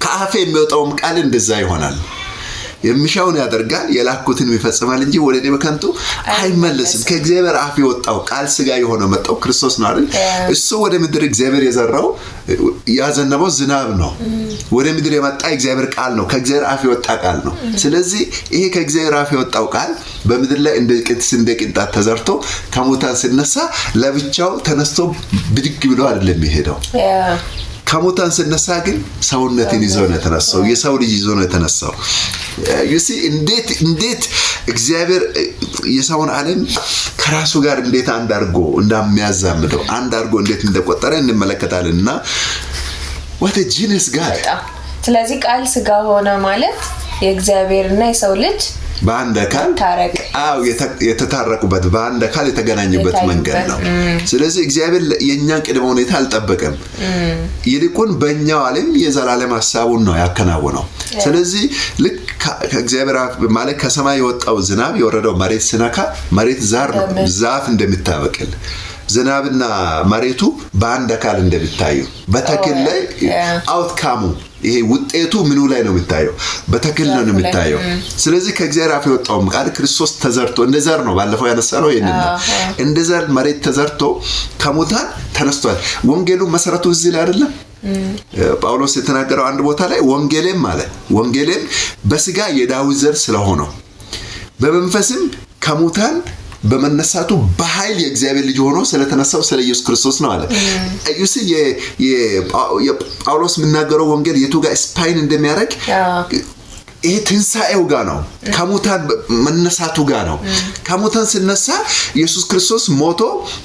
ካፌ የሚወጣው ቃል እንደዛ ይሆናል የሚሻውን ያደርጋል የላኩትን ይፈጽማል እንጂ ወደ እኔ በከንቱ አይመለስም። ከእግዚአብሔር አፍ የወጣው ቃል ሥጋ የሆነው መጣው ክርስቶስ ነው አይደል? እሱ ወደ ምድር እግዚአብሔር የዘራው ያዘነበው ዝናብ ነው። ወደ ምድር የመጣ እግዚአብሔር ቃል ነው። ከእግዚአብሔር አፍ የወጣ ቃል ነው። ስለዚህ ይሄ ከእግዚአብሔር አፍ የወጣው ቃል በምድር ላይ እንደ ቅንጣት ተዘርቶ ከሙታን ሲነሳ ለብቻው ተነስቶ ብድግ ብሎ አይደለም የሚሄደው። ከሙታን ሲነሳ ግን ሰውነትን ይዞ ነው የተነሳው። የሰው ልጅ ይዞ ነው የተነሳው። you see እንዴት እግዚአብሔር የሰውን ዓለም ከራሱ ጋር እንዴት አንድ አድርጎ እንደሚያዛምደው አንድ አድርጎ እንዴት እንደቆጠረ እንመለከታለንና what a genius God። ስለዚህ ቃል ሥጋ ሆነ ማለት የእግዚአብሔርና የሰው ልጅ በአንድ አካል የተታረቁበት በአንድ አካል የተገናኙበት መንገድ ነው። ስለዚህ እግዚአብሔር የኛን ቅድመ ሁኔታ አልጠበቀም። ይልቁን በእኛው ዓለም የዘላለም ሐሳቡን ነው ያከናወነው። ስለዚህ ልክ ከእግዚአብሔር ማለት ከሰማይ የወጣው ዝናብ የወረደው መሬት ሲነካ መሬት ዛፍ እንደምታበቅል ዝናብና መሬቱ በአንድ አካል እንደሚታዩ በተክል ላይ አውትካሙ ይሄ ውጤቱ ምኑ ላይ ነው የሚታየው? በተክል ነው የሚታየው። ስለዚህ ከእግዚአብሔር አፍ የወጣው ቃል ክርስቶስ ተዘርቶ እንደዘር ነው። ባለፈው ያነሳነው ይሄንን ነው። እንደዘር መሬት ተዘርቶ ከሙታን ተነስቷል። ወንጌሉ መሰረቱ እዚህ ላይ አይደለም? ጳውሎስ የተናገረው አንድ ቦታ ላይ ወንጌልም በሥጋ የዳዊት ዘር ስለሆነው በመንፈስም ከሙታን በመነሳቱ በኃይል የእግዚአብሔር ልጅ ሆኖ ስለተነሳው ስለ ኢየሱስ ክርስቶስ ነው አለ። እዩሲ የጳውሎስ የሚናገረው ወንጌል የቱ ጋር ስፓይን እንደሚያደርግ ይሄ ትንሣኤው ጋር ነው። ከሙታን መነሳቱ ጋር ነው። ከሙታን ሲነሳ ኢየሱስ ክርስቶስ ሞቶ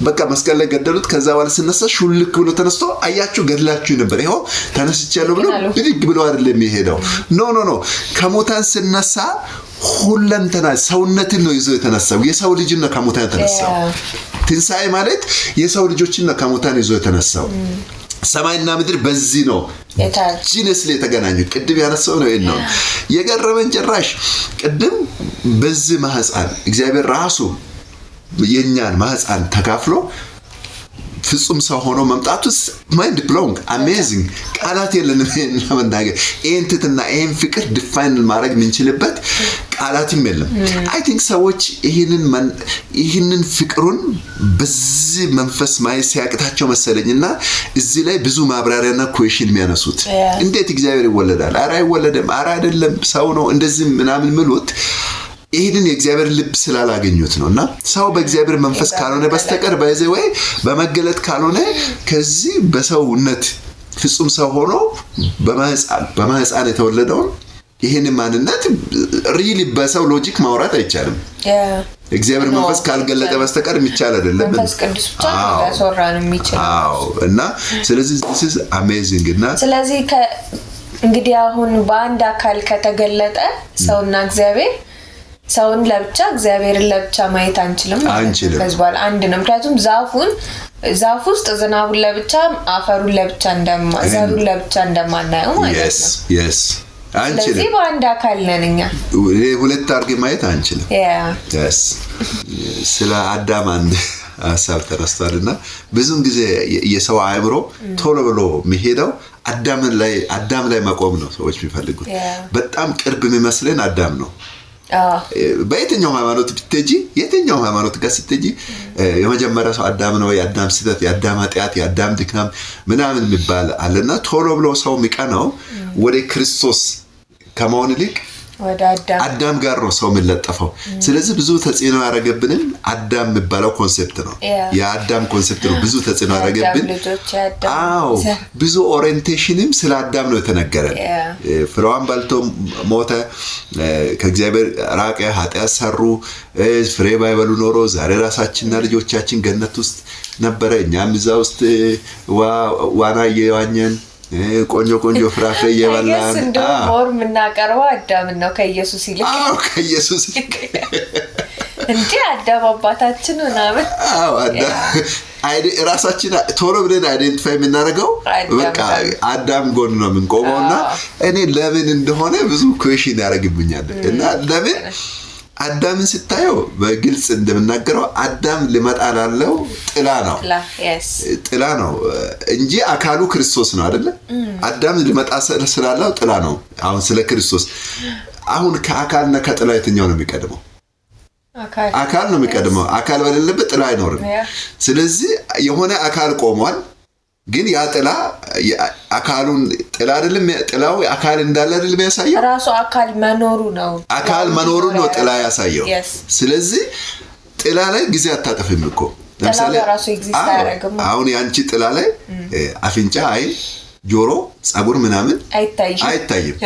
በቃ መስቀል ላይ ገደሉት። ከዛ በኋላ ሲነሳ ሹልክ ብሎ ተነስቶ አያችሁ ገድላችሁ ነበር ይሄው ተነስቻለሁ ብሎ ብድግ ብሎ አይደለም የሄደው። ኖ ከሙታን ሲነሳ ሁለንተና ሰውነትን ነው ይዞ የተነሳው። የሰው ልጅ ነው ከሙታን የተነሳው። ትንሣኤ ማለት የሰው ልጆችን ነው ከሙታን ይዞ የተነሳው። ሰማይና ምድር በዚህ ነው ጂነስሊ የተገናኙ። ቅድም ያነሳው ነው ይሄን ነው የገረመን። ጭራሽ ቅድም በዚህ ማህፀን እግዚአብሔር ራሱ የኛን ማህፀን ተካፍሎ ፍጹም ሰው ሆኖ መምጣቱስ ማይንድ ብሎዊንግ አሜዚንግ። ቃላት የለንም ለመናገር ኤንቲቲና ኤን ፍቅር ዲፋይን ማድረግ ምንችልበት ቃላትም የለም። አይ ቲንክ ሰዎች ይህንን ፍቅሩን በዚህ መንፈስ ማየት ሲያቅታቸው መሰለኝና እዚህ ላይ ብዙ ማብራሪያና ኩዌሽን የሚያነሱት እንዴት እግዚአብሔር ይወለዳል? ኧረ አይወለድም፣ ኧረ አይደለም ሰው ነው እንደዚህ ምናምን ምሉት ይሄንን የእግዚአብሔር ልብ ስላላገኙት ነውና ሰው በእግዚአብሔር መንፈስ ካልሆነ በስተቀር በዚህ በመገለጥ ካልሆነ ከዚህ በሰውነት ፍጹም ሰው ሆኖ በማህፀን የተወለደው ይሄን ማንነት ሪሊ በሰው ሎጂክ ማውራት አይቻልም። እግዚአብሔር መንፈስ ካልገለጠ በስተቀር የሚቻል አይደለም። መንፈስ ቅዱስ ብቻ ያስወራ ነው የሚችለው። እና ስለዚህ this is amazing እና ስለዚህ እንግዲህ አሁን በአንድ አካል ከተገለጠ ሰውና እግዚአብሔር ሰውን ለብቻ እግዚአብሔርን ለብቻ ማየት አንችልም ማለት ነው። ከዚህ በኋላ አንድ ነው። ምክንያቱም ዛፍ ውስጥ ዝናቡን ለብቻ አፈሩን ለብቻ ዘሩን ለብቻ እንደማናየው ማለት ነው። yes አንችልም። ስለዚህ በአንድ አካል ነን እኛ። ሁለት አድርገ ማየት አንችልም። yes ስለ አዳም አንድ ሐሳብ ተነስቷልና ብዙን ጊዜ የሰው አእምሮ ቶሎ ብሎ የሚሄደው አዳም ላይ መቆም ነው ሰዎች የሚፈልጉት። በጣም ቅርብ የሚመስለን አዳም ነው። በየትኛው ሃይማኖት ብትጂ የትኛው ሃይማኖት ጋር ስትጂ የመጀመሪያ ሰው አዳም ነው። የአዳም ስህተት፣ የአዳም ኃጢአት፣ የአዳም ድካም ምናምን የሚባል አለና ቶሎ ብሎ ሰው የሚቀናው ወደ ክርስቶስ ከመሆን ይልቅ ወደ አዳም ጋር ነው ሰው የሚለጠፈው። ስለዚህ ብዙ ተጽዕኖ ያደረገብንም አዳም የሚባለው ኮንሴፕት ነው። የአዳም ኮንሴፕት ነው ብዙ ተጽዕኖ ያደረገብን። ብዙ ኦሪየንቴሽንም ስለ አዳም ነው የተነገረን። ፍሬዋን በልቶ ሞተ፣ ከእግዚአብሔር ራቀ፣ ኃጢአት ሰሩ። ፍሬ ባይበሉ ኖሮ ዛሬ ራሳችንና ልጆቻችን ገነት ውስጥ ነበረ። እኛም እዛ ውስጥ ዋና እየዋኘን ቆንጆ ፍራፍሬ እየበላን ሞር የምናቀርበው አዳም ነው ከኢየሱስ ይልቅ። ከኢየሱስ እንጂ አዳም አባታችን ምናምን ራሳችን ቶሎ ብለን አይደንቲፋይ የምናደርገው በቃ አዳም ጎን ነው የምንቆመውና እኔ ለምን እንደሆነ ብዙ ኩዌሽን ያደርግብኛል። እና ለምን አዳምን ስታየው በግልጽ እንደምናገረው አዳም ሊመጣ ላለው ጥላ ነው እንጂ አካሉ ክርስቶስ ነው አይደለ? አዳም ሊመጣ ስላለው ጥላ ነው። አሁን ስለ ክርስቶስ አሁን ከአካልና ከጥላ የትኛው ነው የሚቀድመው? አካል ነው የሚቀድመው። አካል በሌለበት ጥላ አይኖርም። ስለዚህ የሆነ አካል ቆሟል፣ ግን ያ ጥላ አካሉን ጥላ አይደለም፣ ጥላው አካል እንዳለ አይደለም ያሳየው፣ ራሱ አካል መኖሩ ነው። አካል መኖሩ ነው ጥላ ያሳየው። ስለዚህ ጥላ ላይ ጊዜ አታጠፍም እኮ። ለምሳሌ አሁን ያንቺ ጥላ ላይ አፍንጫ፣ አይን፣ ጆሮ፣ ጸጉር ምናምን አይታይም።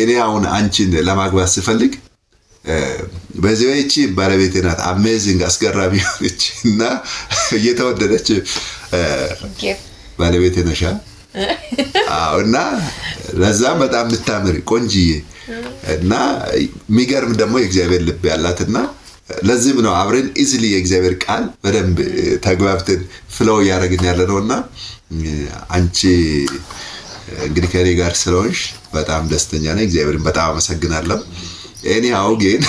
እኔ አሁን አንቺን ለማግባት ስፈልግ በዚህ እቺ ባለቤቴ ናት፣ አሜዚንግ አስገራሚ ነች እና እየተወደደች ባለቤቴ ነሽ። እና ለዛም በጣም የምታምር ቆንጂዬ እና የሚገርም ደግሞ የእግዚአብሔር ልብ ያላትና ለዚህም ነው አብረን ኢዚሊ የእግዚአብሔር ቃል በደንብ ተግባብተን ፍለው ያደረግን ያለ ነውና አንቺ እንግዲህ ከኔ ጋር ስለሆንሽ በጣም ደስተኛ ነኝ። እግዚአብሔርን በጣም አመሰግናለሁ። እኔ ግን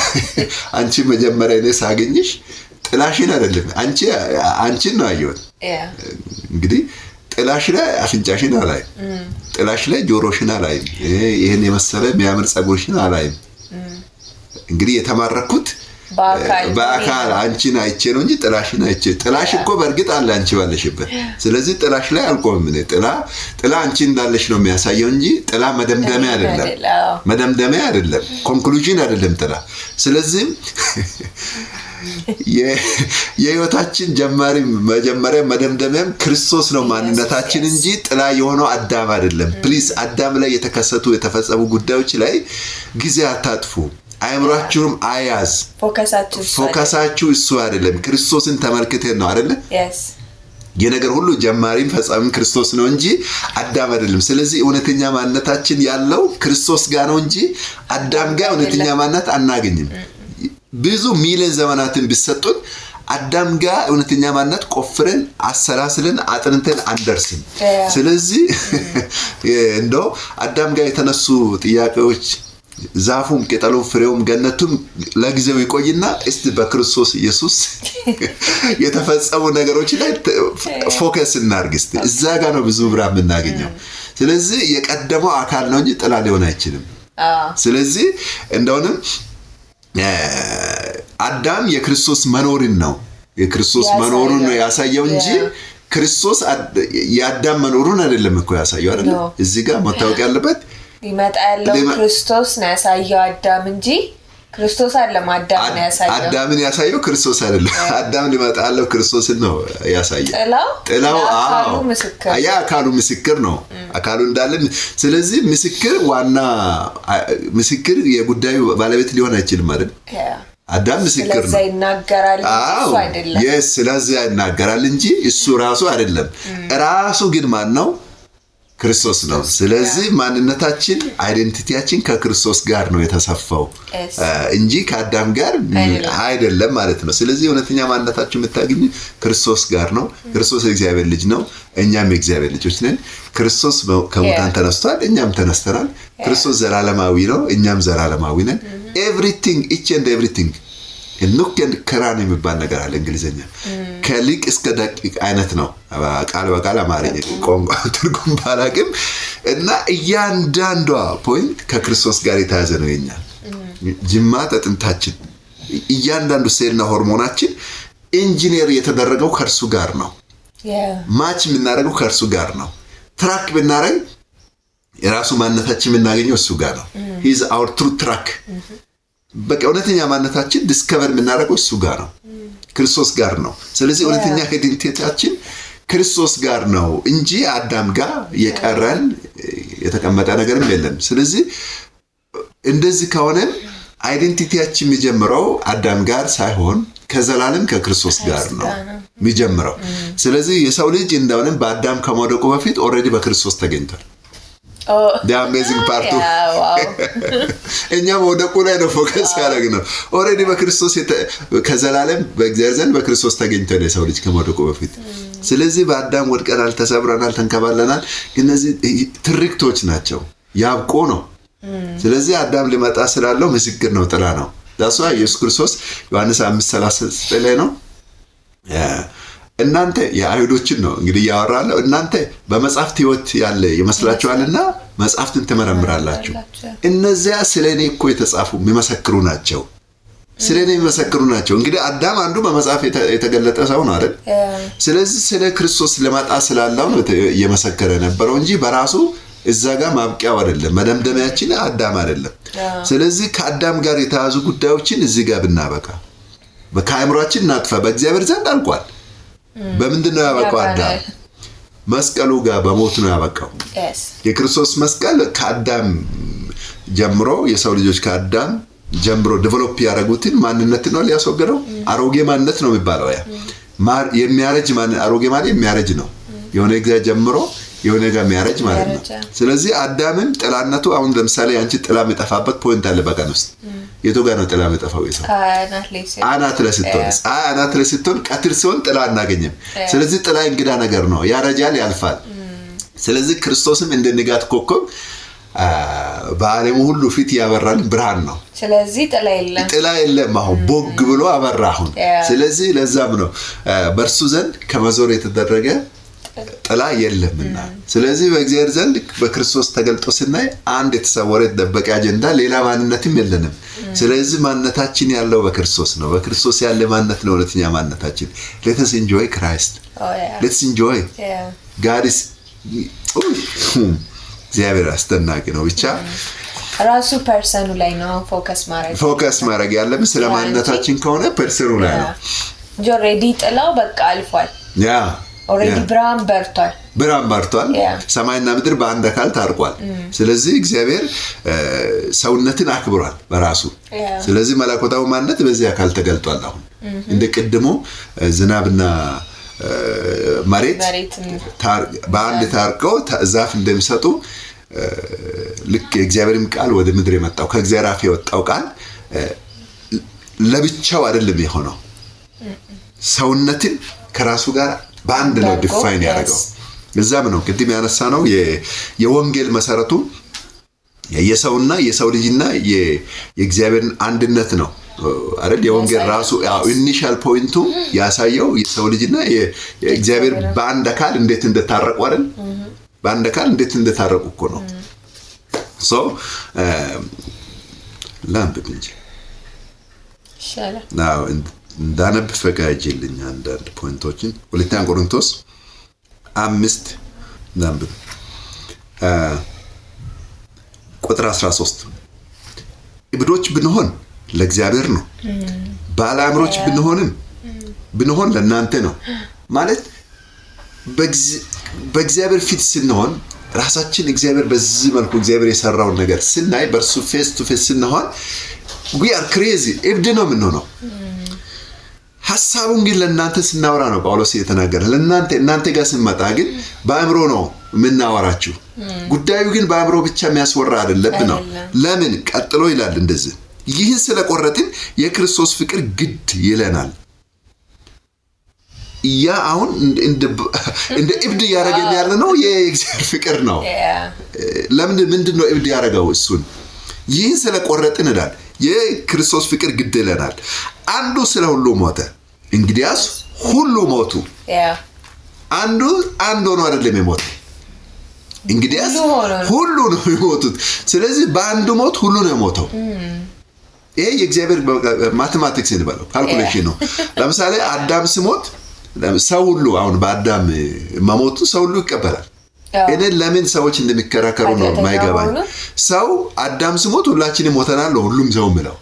አንቺ መጀመሪያ እኔ ሳገኝሽ ጥላሽን አይደለም አንቺን ነው አየሁት። እንግዲህ ጥላሽ ላይ አፍንጫሽን አላይም፣ ጥላሽ ላይ ጆሮሽን አላይም፣ ይሄን የመሰለ የሚያምር ጸጉርሽን አላይም። እንግዲህ የተማረኩት በአካል አንቺን አይቼ ነው እንጂ ጥላሽን አይቼ ጥላሽ እኮ በእርግጥ አለ አንቺ ባለሽበት። ስለዚህ ጥላሽ ላይ አልቆምም። ጥላ አንቺ እንዳለሽ ነው የሚያሳየው እንጂ ጥላ መደምደሚያ አይደለም፣ ኮንክሉዥን አይደለም ጥላ። ስለዚህ የህይወታችን መጀመሪያ መደምደሚያም ክርስቶስ ነው ማንነታችን እንጂ ጥላ የሆነው አዳም አይደለም። ፕሊዝ አዳም ላይ የተፈጸሙ ጉዳዮች ላይ ጊዜ አታጥፉ። አይምራችሁም አያዝ። ፎከሳችሁ እሱ አይደለም፣ ክርስቶስን ተመልክተን ነው አይደለ? የነገር ሁሉ ጀማሪም ፈጻሚም ክርስቶስ ነው እንጂ አዳም አይደለም። ስለዚህ እውነተኛ ማንነታችን ያለው ክርስቶስ ጋር ነው እንጂ አዳም ጋር እውነተኛ ማንነት አናገኝም። ብዙ ሚሊዮን ዘመናትን ቢሰጡን አዳም ጋር እውነተኛ ማንነት ቆፍረን አሰላስለን አጥንተን አንደርስም። ስለዚህ እንደው አዳም ጋር የተነሱ ጥያቄዎች ዛፉም ቅጠሉም ፍሬውም ገነቱም ለጊዜው ይቆይና እስቲ በክርስቶስ ኢየሱስ የተፈጸሙ ነገሮች ላይ ፎከስ እናድርግ። እስቲ እዛ ጋር ነው ብዙ ብርሃን የምናገኘው። ስለዚህ የቀደመው አካል ነው እንጂ ጥላ ሊሆን አይችልም። ስለዚህ እንደውንም አዳም የክርስቶስ መኖርን ነው ያሳየው እንጂ ክርስቶስ የአዳም መኖሩን አይደለም እኮ ያሳየው አይደል? እዚህ ጋር መታወቅ ያለበት ሊመጣ ያለው ክርስቶስ ነው ያሳየው አዳም እንጂ ክርስቶስ አይደለም። አዳምን ያሳየው ክርስቶስ አይደለም። አዳም ሊመጣ ያለው ክርስቶስን ነው ያሳየው። ጥላው አካሉ ምስክር ነው፣ አካሉ እንዳለ። ስለዚህ ምስክር የጉዳዩ ባለቤት ሊሆን አይችልም አይደል? አዳም ምስክር ነው። ስለዚህ ይናገራል እንጂ እሱ አይደለም። ስለዚህ ይናገራል እንጂ እሱ ራሱ አይደለም። ራሱ ግን ማን ነው? ክርስቶስ ነው። ስለዚህ ማንነታችን አይደንቲቲያችን ከክርስቶስ ጋር ነው የተሰፋው እንጂ ከአዳም ጋር አይደለም ማለት ነው። ስለዚህ እውነተኛ ማንነታችን የምታገኙ ክርስቶስ ጋር ነው። ክርስቶስ የእግዚአብሔር ልጅ ነው፣ እኛም የእግዚአብሔር ልጆች ነን። ክርስቶስ ከሙታን ተነስቷል፣ እኛም ተነስተናል። ክርስቶስ ዘላለማዊ ነው፣ እኛም ዘላለማዊ ነን። ኤቭሪቲንግ ኢች ኤንድ ኤቭሪቲንግ ኑክ ኤንድ ክራን የሚባል ነገር አለ እንግሊዘኛ። ከሊቅ እስከ ደቂቅ አይነት ነው ቃል በቃል አማርኛ ቋንቋ ትርጉም ባላቅም እና እያንዳንዷ ፖይንት ከክርስቶስ ጋር የተያዘ ነው። የኛ ጅማት አጥንታችን እያንዳንዱ ሴልና ሆርሞናችን ኢንጂነር የተደረገው ከእርሱ ጋር ነው። ማች የምናደርገው ከእርሱ ጋር ነው። ትራክ ብናደርግ የራሱ ማንነታችን የምናገኘው እሱ ጋር ነው። ሂዝ አወር ትሩ ትራክ። በቃ እውነተኛ ማንነታችን ዲስከቨር የምናደርገው እሱ ጋር ነው፣ ክርስቶስ ጋር ነው። ስለዚህ እውነተኛ አይደንቲቲያችን ክርስቶስ ጋር ነው እንጂ አዳም ጋር የቀረን የተቀመጠ ነገርም የለም። ስለዚህ እንደዚህ ከሆነ አይደንቲቲያችን የሚጀምረው አዳም ጋር ሳይሆን ከዘላለም ከክርስቶስ ጋር ነው የሚጀምረው። ስለዚህ የሰው ልጅ እንደሆነ በአዳም ከመውደቁ በፊት ኦልሬዲ በክርስቶስ ተገኝቷል። the amazing part እኛ መውደቁ ላይ ነው ፎከስ ያደረግነው። ኦልሬዲ በክርስቶስ ከዘላለም በእግዚአብሔር ዘንድ በክርስቶስ ተገኝቷል የሰው ልጅ ከመውደቁ በፊት። ስለዚህ በአዳም ወድቀናል፣ ተሰብረናል፣ ተንከባለናል። እነዚህ ትርክቶች ናቸው፣ ያብቆ ነው። ስለዚህ አዳም ሊመጣ ስላለው ምስክር ነው፣ ጥላ ነው። ዳሷ ኢየሱስ ክርስቶስ ዮሐንስ 5:39 ላይ ነው እናንተ የአይሁዶችን ነው እንግዲህ ያወራለው እናንተ በመጻሕፍት ሕይወት ያለ ይመስላችኋልና መጻሕፍትን ትመረምራላችሁ እነዚያ ስለኔ እኮ የተጻፉ የሚመሰክሩ ናቸው ስለኔ የሚመሰክሩ ናቸው እንግዲህ አዳም አንዱ በመጽሐፍ የተገለጠ ሰው ነው አይደል ስለዚህ ስለ ክርስቶስ ለማጣ ስላለው ነው የመሰከረ ነበረው እንጂ በራሱ እዛ ጋር ማብቂያው አይደለም መደምደሚያችን አዳም አይደለም ስለዚህ ከአዳም ጋር የተያዙ ጉዳዮችን እዚህ ጋር ብናበቃ በካይምሮአችን እናጥፋ በእግዚአብሔር ዘንድ አልቋል በምንድነው ያበቃው አዳም መስቀሉ ጋር በሞት ነው ያበቃው የክርስቶስ መስቀል ከአዳም ጀምሮ የሰው ልጆች ከአዳም ጀምሮ ዴቨሎፕ ያደረጉትን ማንነት ነው ሊያስወግደው አሮጌ ማንነት ነው የሚባለው ያ የሚያረጅ ማንነት አሮጌ ማለት የሚያረጅ ነው የሆነ ጊዜ ጀምሮ የሆነ ጋር የሚያረጅ ማለት ነው ስለዚህ አዳምን ጥላነቱ አሁን ለምሳሌ አንቺ ጥላ የሚጠፋበት ፖይንት አለ በቀን ውስጥ የቱ ጋር ነው ጥላ የሚጠፋው የሰው አናት ላይ ስትሆን ቀትር ሲሆን ጥላ አናገኝም ስለዚህ ጥላ እንግዳ ነገር ነው ያረጃል ያልፋል ስለዚህ ክርስቶስም እንደ ንጋት ኮከብ በዓለሙ ሁሉ ፊት ያበራል ብርሃን ነው ስለዚህ ጥላ የለም አሁን ቦግ ብሎ አበራ አሁን ስለዚህ ለዛም ነው በእርሱ ዘንድ ከመዞር የተደረገ ጥላ የለምና ስለዚህ በእግዚአብሔር ዘንድ በክርስቶስ ተገልጦ ስናይ አንድ የተሰወረ የተደበቀ አጀንዳ ሌላ ማንነትም የለንም ስለዚህ ማንነታችን ያለው በክርስቶስ ነው በክርስቶስ ያለ ማንነት ነው ለተኛ ማንነታችን let us enjoy Christ let's enjoy God is እግዚአብሔር አስተናቂ ነው ብቻ ራሱ ፐርሰኑ ላይ ነው ፎከስ ማድረግ ያለብን ስለ ማንነታችን ከሆነ ፐርሰኑ ላይ ነው ኦሬዲ ጥላው በቃ አልፏል ያ ኦሬዲ ብርሃን በርቷል ሰማይና ምድር በአንድ አካል ታርቋል ስለዚህ እግዚአብሔር ሰውነትን አክብሯል በራሱ ስለዚህ መለኮታዊ ማንነት በዚህ አካል ተገልጧል አሁን እንደ ቀድሞ ዝናብና መሬት በአንድ ታርቀው ዛፍ እንደሚሰጡ ልክ የእግዚአብሔርም ቃል ወደ ምድር የመጣው ከእግዚአብሔር አፍ የወጣው ቃል ለብቻው አይደለም የሆነው ሰውነትን ከራሱ ጋር በአንድ ነው ዲፋይን ያደረገው ለዛም ነው ቅድም ያነሳ ነው የወንጌል መሰረቱ የሰውና የሰው ልጅና የእግዚአብሔርን አንድነት ነው አይደል የወንጌል ራሱ ኢኒሻል ፖይንቱ ያሳየው የሰው ልጅና የእግዚአብሔር በአንድ አካል እንዴት እንደታረቁ አይደል በአንድ አካል እንዴት እንደታረቁ እኮ ነው ሶ ላምብ እንጂ ናው እንዳነብ ፈቃጅልኝ አንዳንድ ፖይንቶችን ሁለተኛ ቆሮንቶስ 5 ናምብ ቁጥር 13 እብዶች ብንሆን ለእግዚአብሔር ነው ባለአእምሮች ብንሆን ለእናንተ ነው ማለት በእግዚአብሔር ፊት ስንሆን ራሳችን እግዚአብሔር በዚህ መልኩ እግዚአብሔር የሰራውን ነገር ስናይ በእርሱ ፌስ ቱ ፌስ ስንሆን we are crazy እብድ ነው የምንሆነው ሐሳቡን ግን ለእናንተ ስናወራ ነው ጳውሎስ የተናገረ እናንተ ጋር ስንመጣ ግን በአእምሮ ነው የምናወራችሁ ጉዳዩ ግን በአእምሮ ብቻ የሚያስወራ አይደለም ነው ለምን ቀጥሎ ይላል እንደዚህ ይህን ስለቆረጥን የክርስቶስ ፍቅር ግድ ይለናል ያ አሁን እንደ እብድ ያረገን ያለ ነው የእግዚአብሔር ፍቅር ነው ለምን ምንድነው እብድ ያረጋው እሱን ይህን ስለቆረጥን ይላል የክርስቶስ ፍቅር ግድ ይለናል አንዱ ስለ ሁሉ ሞተ እንግዲያስ ሁሉ ሞቱ አንዱ ሆኖ አይደለም የሞተው እንግዲያስ ሁሉ ነው የሞቱት ስለዚህ በአንዱ ሞት ሁሉ ነው የሞተው ይሄ የእግዚአብሔር ማቴማቲክስ እንበለው ካልኩሌሽን ነው ለምሳሌ አዳም ሲሞት ሰው ሁሉ አሁን በአዳም መሞቱ ሰው ሁሉ ይቀበላል እኔ ለምን ሰዎች እንደሚከራከሩ ነው ማይገባኝ ሰው አዳም ሲሞት ሁላችንም ሞተናል ሁሉም ሰው ምለው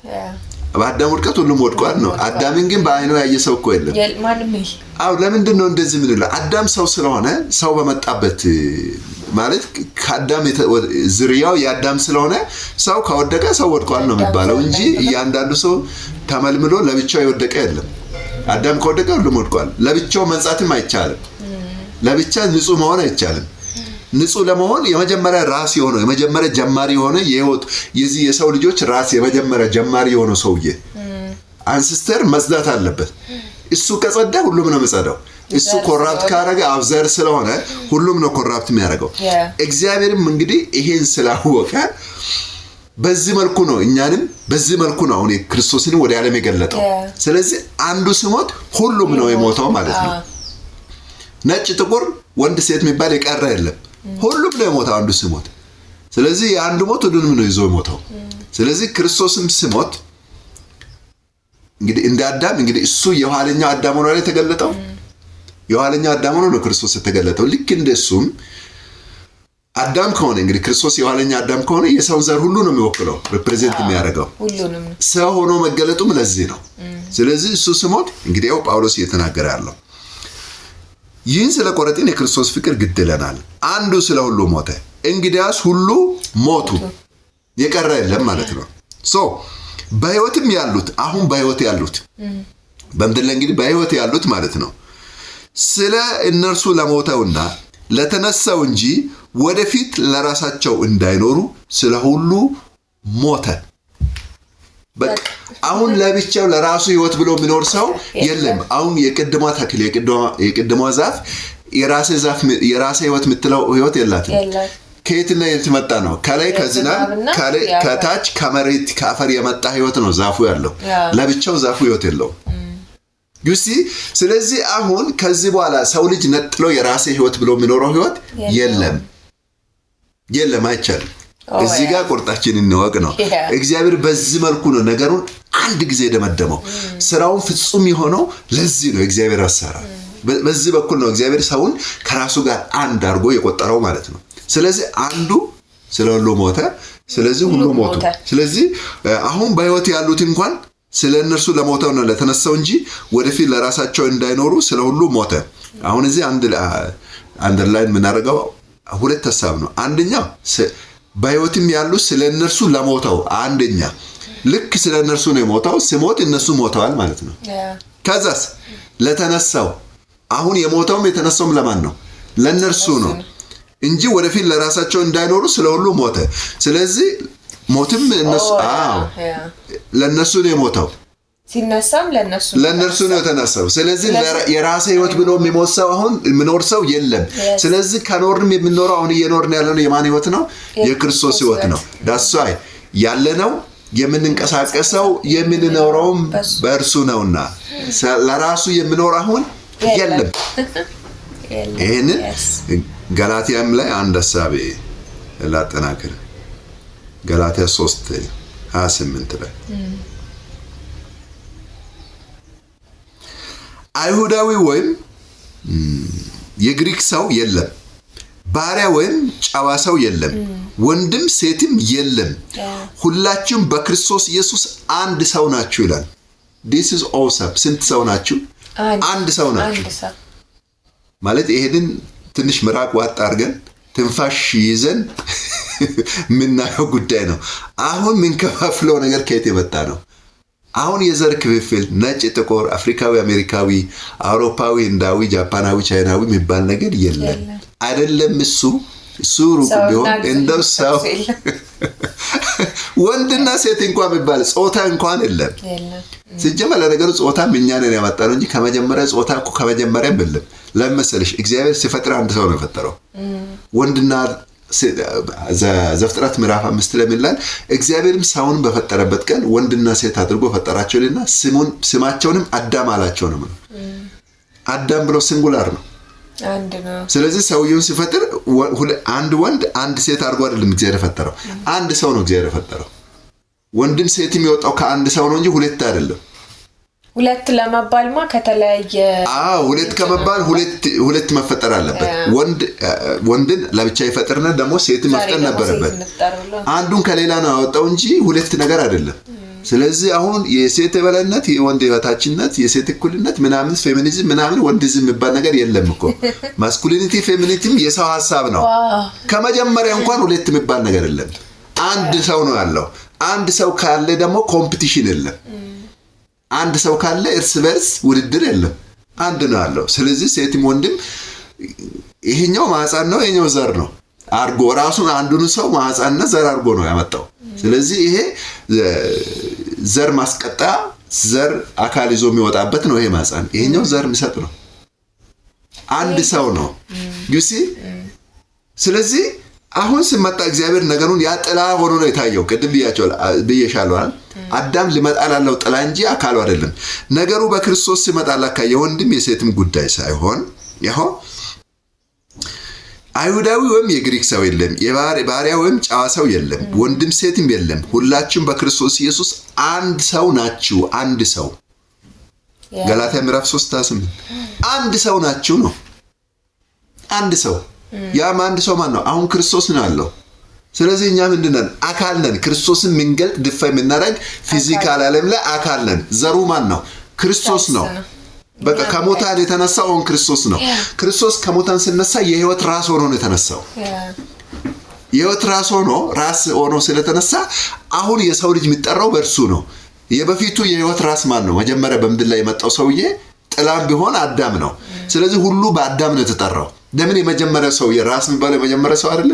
በአዳም ውድቀት ሁሉም ወድቋል ነው አዳምን ግን በአይኑ ያየ ሰው እኮ የለም አው ለምንድን ነው እንደዚህ ምን ይላል አዳም ሰው ስለሆነ ሰው በመጣበት ማለት ከአዳም ዝርያው የአዳም ስለሆነ ሰው ከወደቀ ሰው ወድቋል ነው የሚባለው እንጂ እያንዳንዱ ሰው ተመልምሎ ለብቻው የወደቀ የለም አዳም ከወደቀ ሁሉም ወድቋል ለብቻው መንጻትም አይቻልም ለብቻ ንጹህ መሆን አይቻልም ንጹህ ለመሆን የመጀመሪያ ራስ የሆነ የመጀመሪያ ጀማሪ የሆነ የህይወት የዚህ የሰው ልጆች ራስ የመጀመሪያ ጀማሪ የሆነ ሰውዬ አንሲስተር መዝዳት አለበት እሱ ከጸዳ ሁሉም ነው መጸዳው እሱ ኮራፕት ካረገ አብዘር ስለሆነ ሁሉም ነው ኮራፕት የሚያደርገው እግዚአብሔርም እንግዲህ ይሄን ስላወቀ በዚህ መልኩ ነው እኛንም በዚህ መልኩ ነው አሁን ክርስቶስን ወደ ዓለም የገለጠው ስለዚህ አንዱ ሲሞት ሁሉም ነው የሞተው ማለት ነው ነጭ ጥቁር ወንድ ሴት የሚባል የቀረ የለም ሁሉም ነው የሞተው አንዱ ሲሞት ስለዚህ አንዱ ሞት ሁሉንም ነው ይዞ ሞተው ስለዚህ ክርስቶስም ሲሞት እንግዲህ እንደ አዳም እንግዲህ እሱ የኋለኛው አዳም ሆኖ ላይ ተገለጠው የኋለኛው አዳም ሆኖ ነው ክርስቶስ የተገለጠው ልክ እንደሱም አዳም ከሆነ እንግዲህ ክርስቶስ የኋለኛው አዳም ከሆነ የሰውን ዘር ሁሉ ነው የሚወክለው ሪፕሬዘንት የሚያደርገው ሁሉንም ሰው ሆኖ መገለጡም ለዚህ ነው ስለዚህ እሱ ሲሞት እንግዲህ ያው ጳውሎስ እየተናገረ ያለው ይህን ስለቆረጥን የክርስቶስ ፍቅር ግድ ይለናል አንዱ ስለ ሁሉ ሞተ እንግዲያስ ሁሉ ሞቱ የቀረ የለም ማለት ነው ሶ በህይወትም ያሉት አሁን በህይወት ያሉት በእንደለ እንግዲህ በህይወት ያሉት ማለት ነው ስለ እነርሱ ለሞተውና ለተነሳው እንጂ ወደፊት ለራሳቸው እንዳይኖሩ ስለ ሁሉ ሞተ በቃ አሁን ለብቻው ለራሱ ህይወት ብሎ የሚኖር ሰው የለም አሁን የቅድማ ተክል የቅድማ ዛፍ የራሴ ህይወት የምትለው ህይወት የላትም ከየትና የት መጣ ነው ከላይ ከዝናብ ከታች ከመሬት ከአፈር የመጣ ህይወት ነው ዛፉ ያለው ለብቻው ዛፉ ህይወት የለውም ዩሲ ስለዚህ አሁን ከዚህ በኋላ ሰው ልጅ ነጥሎ የራሴ ህይወት ብሎ የሚኖረው ህይወት የለም አይቻልም እዚህ ጋር ቁርጣችን እንወቅ ነው እግዚአብሔር በዚህ መልኩ ነው ነገሩን አንድ ጊዜ ደመደመው ስራውን ፍጹም የሆነው ለዚህ ነው እግዚአብሔር አሰራር በዚህ በኩል ነው እግዚአብሔር ሰውን ከራሱ ጋር አንድ አድርጎ የቆጠረው ማለት ነው ስለዚህ አንዱ ስለሁሉ ሞተ ስለዚህ ሁሉ ሞቱ ስለዚህ አሁን በህይወት ያሉት እንኳን ስለ እነርሱ ለሞተው ነው ለተነሳው እንጂ ወደፊት ለራሳቸው እንዳይኖሩ ስለ ሁሉ ሞተ አሁን እዚህ አንደርላይን ምናረጋው ሁለት ሐሳብ ነው አንደኛው በህይወትም ያሉ ስለ እነርሱ ለሞተው አንደኛ ልክ ስለ እነርሱ ነው የሞተው ሲሞት እነሱ ሞተዋል ማለት ነው ከዛስ ለተነሳው አሁን የሞተውም የተነሳውም ለማን ነው ለእነርሱ ነው እንጂ ወደፊት ለራሳቸው እንዳይኖሩ ስለ ሁሉ ሞተ ስለዚህ ሞትም እነሱ ለነሱ ነው የሞተው ሲነሳም ለነሱ ነው የተነሳው ስለዚህ የራሴ ህይወት ብሎ የሚሞተው አሁን የሚኖር ሰው የለም ስለዚህ ከኖርም የምንኖረው አሁን እየኖርን ያለነው የማን ህይወት ነው የክርስቶስ ህይወት ነው ዳስዋይ ያለነው የምንንቀሳቀሰው የምንኖረውም በእርሱ ነውና ለራሱ የሚኖር አሁን የለም ይሄንን ገላትያም ላይ አንድ ሐሳብ ላጠናክር ገላትያ 3:28 ላይ አይሁዳዊ ወይም የግሪክ ሰው የለም ባሪያ ወይም ጨዋ ሰው የለም ወንድም ሴትም የለም ሁላችሁም በክርስቶስ ኢየሱስ አንድ ሰው ናችሁ ይላል this is awesome ስንት ሰው ናችሁ አንድ ሰው ናችሁ ማለት ይሄንን ትንሽ ምራቅ ዋጥ አድርገን ትንፋሽ ይዘን ምናየው ጉዳይ ነው አሁን ምን ከፋፍለው ነገር ከየት የመጣ ነው አሁን የዘር ክፍፍል ነጭ ጥቁር አፍሪካዊ አሜሪካዊ አውሮፓዊ ህንዳዊ ጃፓናዊ ቻይናዊ የሚባል ነገር የለም አይደለም እሱ ሩቅ ቢሆን እንደው ሰው ወንድና ሴት እንኳን የሚባል ጾታ እንኳን የለም ሲጀመር ለነገሩ ጾታ ምኛን ነው ያመጣው እንጂ ከመጀመሪያ ጾታ እኮ ከመጀመሪያ የለም ለምሳሌ እግዚአብሔር ሲፈጥር አንድ ሰው ነው የፈጠረው ወንድና ዘፍጥረት ምዕራፍ 5 ላይ ይላል እግዚአብሔርም ሰውን በፈጠረበት ቀን ወንድና ሴት አድርጎ ፈጠራቸውና ስማቸውንም አዳም አላቸው ነው አዳም ብሎ ሲንጉላር ነው አንድ ነው ስለዚህ ሰውየውን ሲፈጥር አንድ ወንድ አንድ ሴት አድርጎ አይደለም እግዚአብሔር ፈጠረው አንድ ሰው ነው እግዚአብሔር ፈጠረው ወንድም ሴትም የወጣው ከአንድ ሰው ነው እንጂ ሁለት አይደለም ሁለት ለማባልማ ከተለያየ ሁለት ከመባል ሁለት መፈጠር አለበት ወንድን ለብቻ ይፈጠርና ደግሞ ሴት መፍጠር ነበረበት አንዱን ከሌላ ነው ያወጣው እንጂ ሁለት ነገር አይደለም ስለዚህ አሁን የሴት የበላይነት የወንድ የበታችነት የሴት እኩልነት ምናምን ፌሚኒዝም ምናምን ወንድዝም የሚባል ነገር የለም እኮ ማስኩሊኒቲ ፌሚኒቲም የሰው ሐሳብ ነው ከመጀመሪያ እንኳን ሁለት የሚባል ነገር የለም አንድ ሰው ነው ያለው አንድ ሰው ካለ ደግሞ ኮምፒቲሽን የለም አንድ ሰው ካለ እርስ በርስ ውድድር የለም አንድ ነው ያለው ስለዚህ ሴትም ወንድም ይሄኛው ማህፀን ነው ይሄኛው ዘር ነው አርጎ ራሱን አንዱን ሰው ማህፀንና ዘር አርጎ ነው ያመጣው ስለዚህ ይሄ ዘር ማስቀጣ ዘር አካል ይዞ የሚወጣበት ነው ይሄ ማህፀን ይሄኛው ዘር የሚሰጥ ነው አንድ ሰው ነው you see ስለዚህ አሁን ሲመጣ እግዚአብሔር ነገሩን ያጥላ ሆኖ ነው የታየው ቅድም ብዬሻለሁ አዳም ሊመጣላለው ጥላ እንጂ አካሉ አይደለም ነገሩ በክርስቶስ ሲመጣ ለካ የወንድም የሴትም ጉዳይ ሳይሆን ያው አይሁዳዊ ወይም የግሪክ ሰው የለም፣ የባሪያ ወይም ጨዋ ሰው የለም፣ ወንድም ሴትም የለም፣ ሁላችሁም በክርስቶስ ኢየሱስ አንድ ሰው ናችሁ። አንድ ሰው ገላትያ ምዕራፍ 3:8 አንድ ሰው ናችሁ ነው። አንድ ሰው ያም አንድ ሰው ማን ነው? አሁን ክርስቶስ ነው ያለው። ስለዚህ እኛ ምንድነን? አካል ነን። ክርስቶስን ምንገልጥ ድፋይ የምናደርግ ፊዚካል ዓለም ላይ አካል ነን። ዘሩ ማን ነው? ክርስቶስ ነው። በቃ ከሞታን የተነሳው አሁን ክርስቶስ ነው። ክርስቶስ ከሞታን ሲነሳ የህይወት ራስ ሆኖ ነው የተነሳው። የህይወት ራስ ሆኖ ስለተነሳ አሁን የሰው ልጅ የሚጠራው በእርሱ ነው። የበፊቱ የህይወት ራስ ማን ነው? መጀመሪያ በምድር ላይ የመጣው ሰውዬ ጥላም ቢሆን አዳም ነው። ስለዚህ ሁሉ በአዳም ነው የተጠራው። ለምን? የመጀመሪያ ሰው የራስ የሚባለው የመጀመሪያ ሰው አይደለ?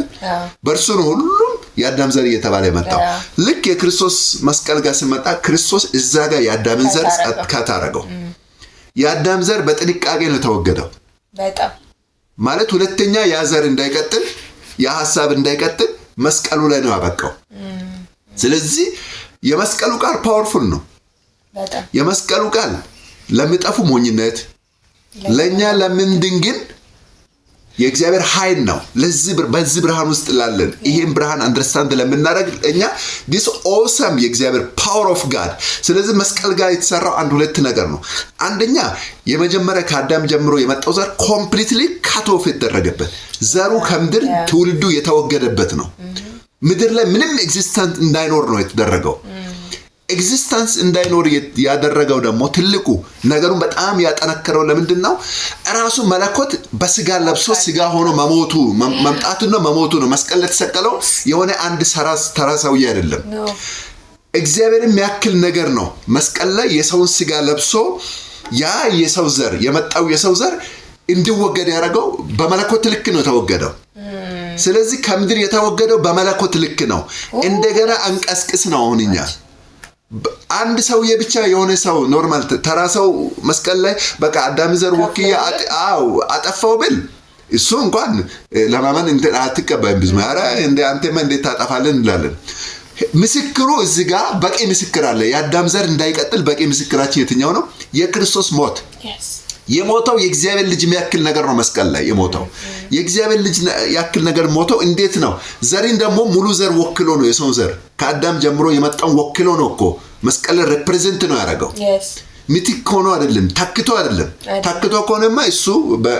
በእርሱ ነው ሁሉም የአዳም ዘር እየተባለ የመጣው። ልክ የክርስቶስ መስቀል ጋር ሲመጣ ክርስቶስ እዛ ጋር የአዳምን ዘር ካታረገው የአዳም ዘር በጥንቃቄ ነው የተወገደው። በጣም ማለት ሁለተኛ ያ ዘር እንዳይቀጥል ያ ሐሳብ እንዳይቀጥል መስቀሉ ላይ ነው ያበቃው። ስለዚህ የመስቀሉ ቃል ፓወርፉል ነው። በጣም የመስቀሉ ቃል ለሚጠፉ ሞኝነት፣ ለኛ ለምንድን ግን የእግዚአብሔር ኃይል ነው። በዚህ ብርሃን ውስጥ ላለን ይሄን ብርሃን አንደርስታንድ ለምናደርግ እኛ this awesome የእግዚአብሔር power of God። ስለዚህ መስቀል ጋር የተሰራው አንድ ሁለት ነገር ነው። አንደኛ የመጀመሪያ ከአዳም ጀምሮ የመጣው ዘር ኮምፕሊትሊ ካት ኦፍ የተደረገበት ዘሩ ከምድር ትውልዱ የተወገደበት ነው። ምድር ላይ ምንም ኤግዚስተንስ እንዳይኖር ነው የተደረገው። ኤግዚስተንስ እንዳይኖር ያደረገው ደግሞ ትልቁ ነገሩን በጣም ያጠነከረው ለምንድን ነው? ራሱ መለኮት በስጋ ለብሶ ስጋ ሆኖ መምጣቱና መሞቱ ነው። መስቀል ላይ ተሰቀለው የሆነ አንድ ተራ ሰውዬ አይደለም። እግዚአብሔርን የሚያክል ነገር ነው መስቀል ላይ የሰውን ስጋ ለብሶ ያ የሰው ዘር የመጣው የሰው ዘር እንዲወገድ ያደረገው በመለኮት ልክ ነው የተወገደው። ስለዚህ ከምድር የተወገደው በመለኮት ልክ ነው። እንደገና አንቀስቅስ ነው አሁንኛ አንድ ሰውዬ ብቻ የሆነ ሰው ኖርማል ተራ ሰው መስቀል ላይ በቃ አዳም ዘር ወክያ አጠፋው ብል እሱ እንኳን ለማመን እንት አትቀበልም። ብዙ ማራ እንደ አንተማ እንዴት ታጠፋለን እንላለን። ምስክሩ እዚህ ጋር በቂ ምስክር አለ። የአዳም ዘር እንዳይቀጥል በቂ ምስክራችን የትኛው ነው? የክርስቶስ ሞት። የሞተው የእግዚአብሔር ልጅ የሚያክል ነገር ነው። መስቀል ላይ የሞተው የእግዚአብሔር ልጅ ያክል ነገር ሞተው እንዴት ነው? ዘሪን ደግሞ ሙሉ ዘር ወክሎ ነው። የሰው ዘር ከአዳም ጀምሮ የመጣው ወክሎ ነው እኮ መስቀል ሪፕሬዘንት ነው ያደረገው። ሚቲክ ሆኖ አይደለም፣ ታክቶ አይደለም። ታክቶ ከሆነማ እሱ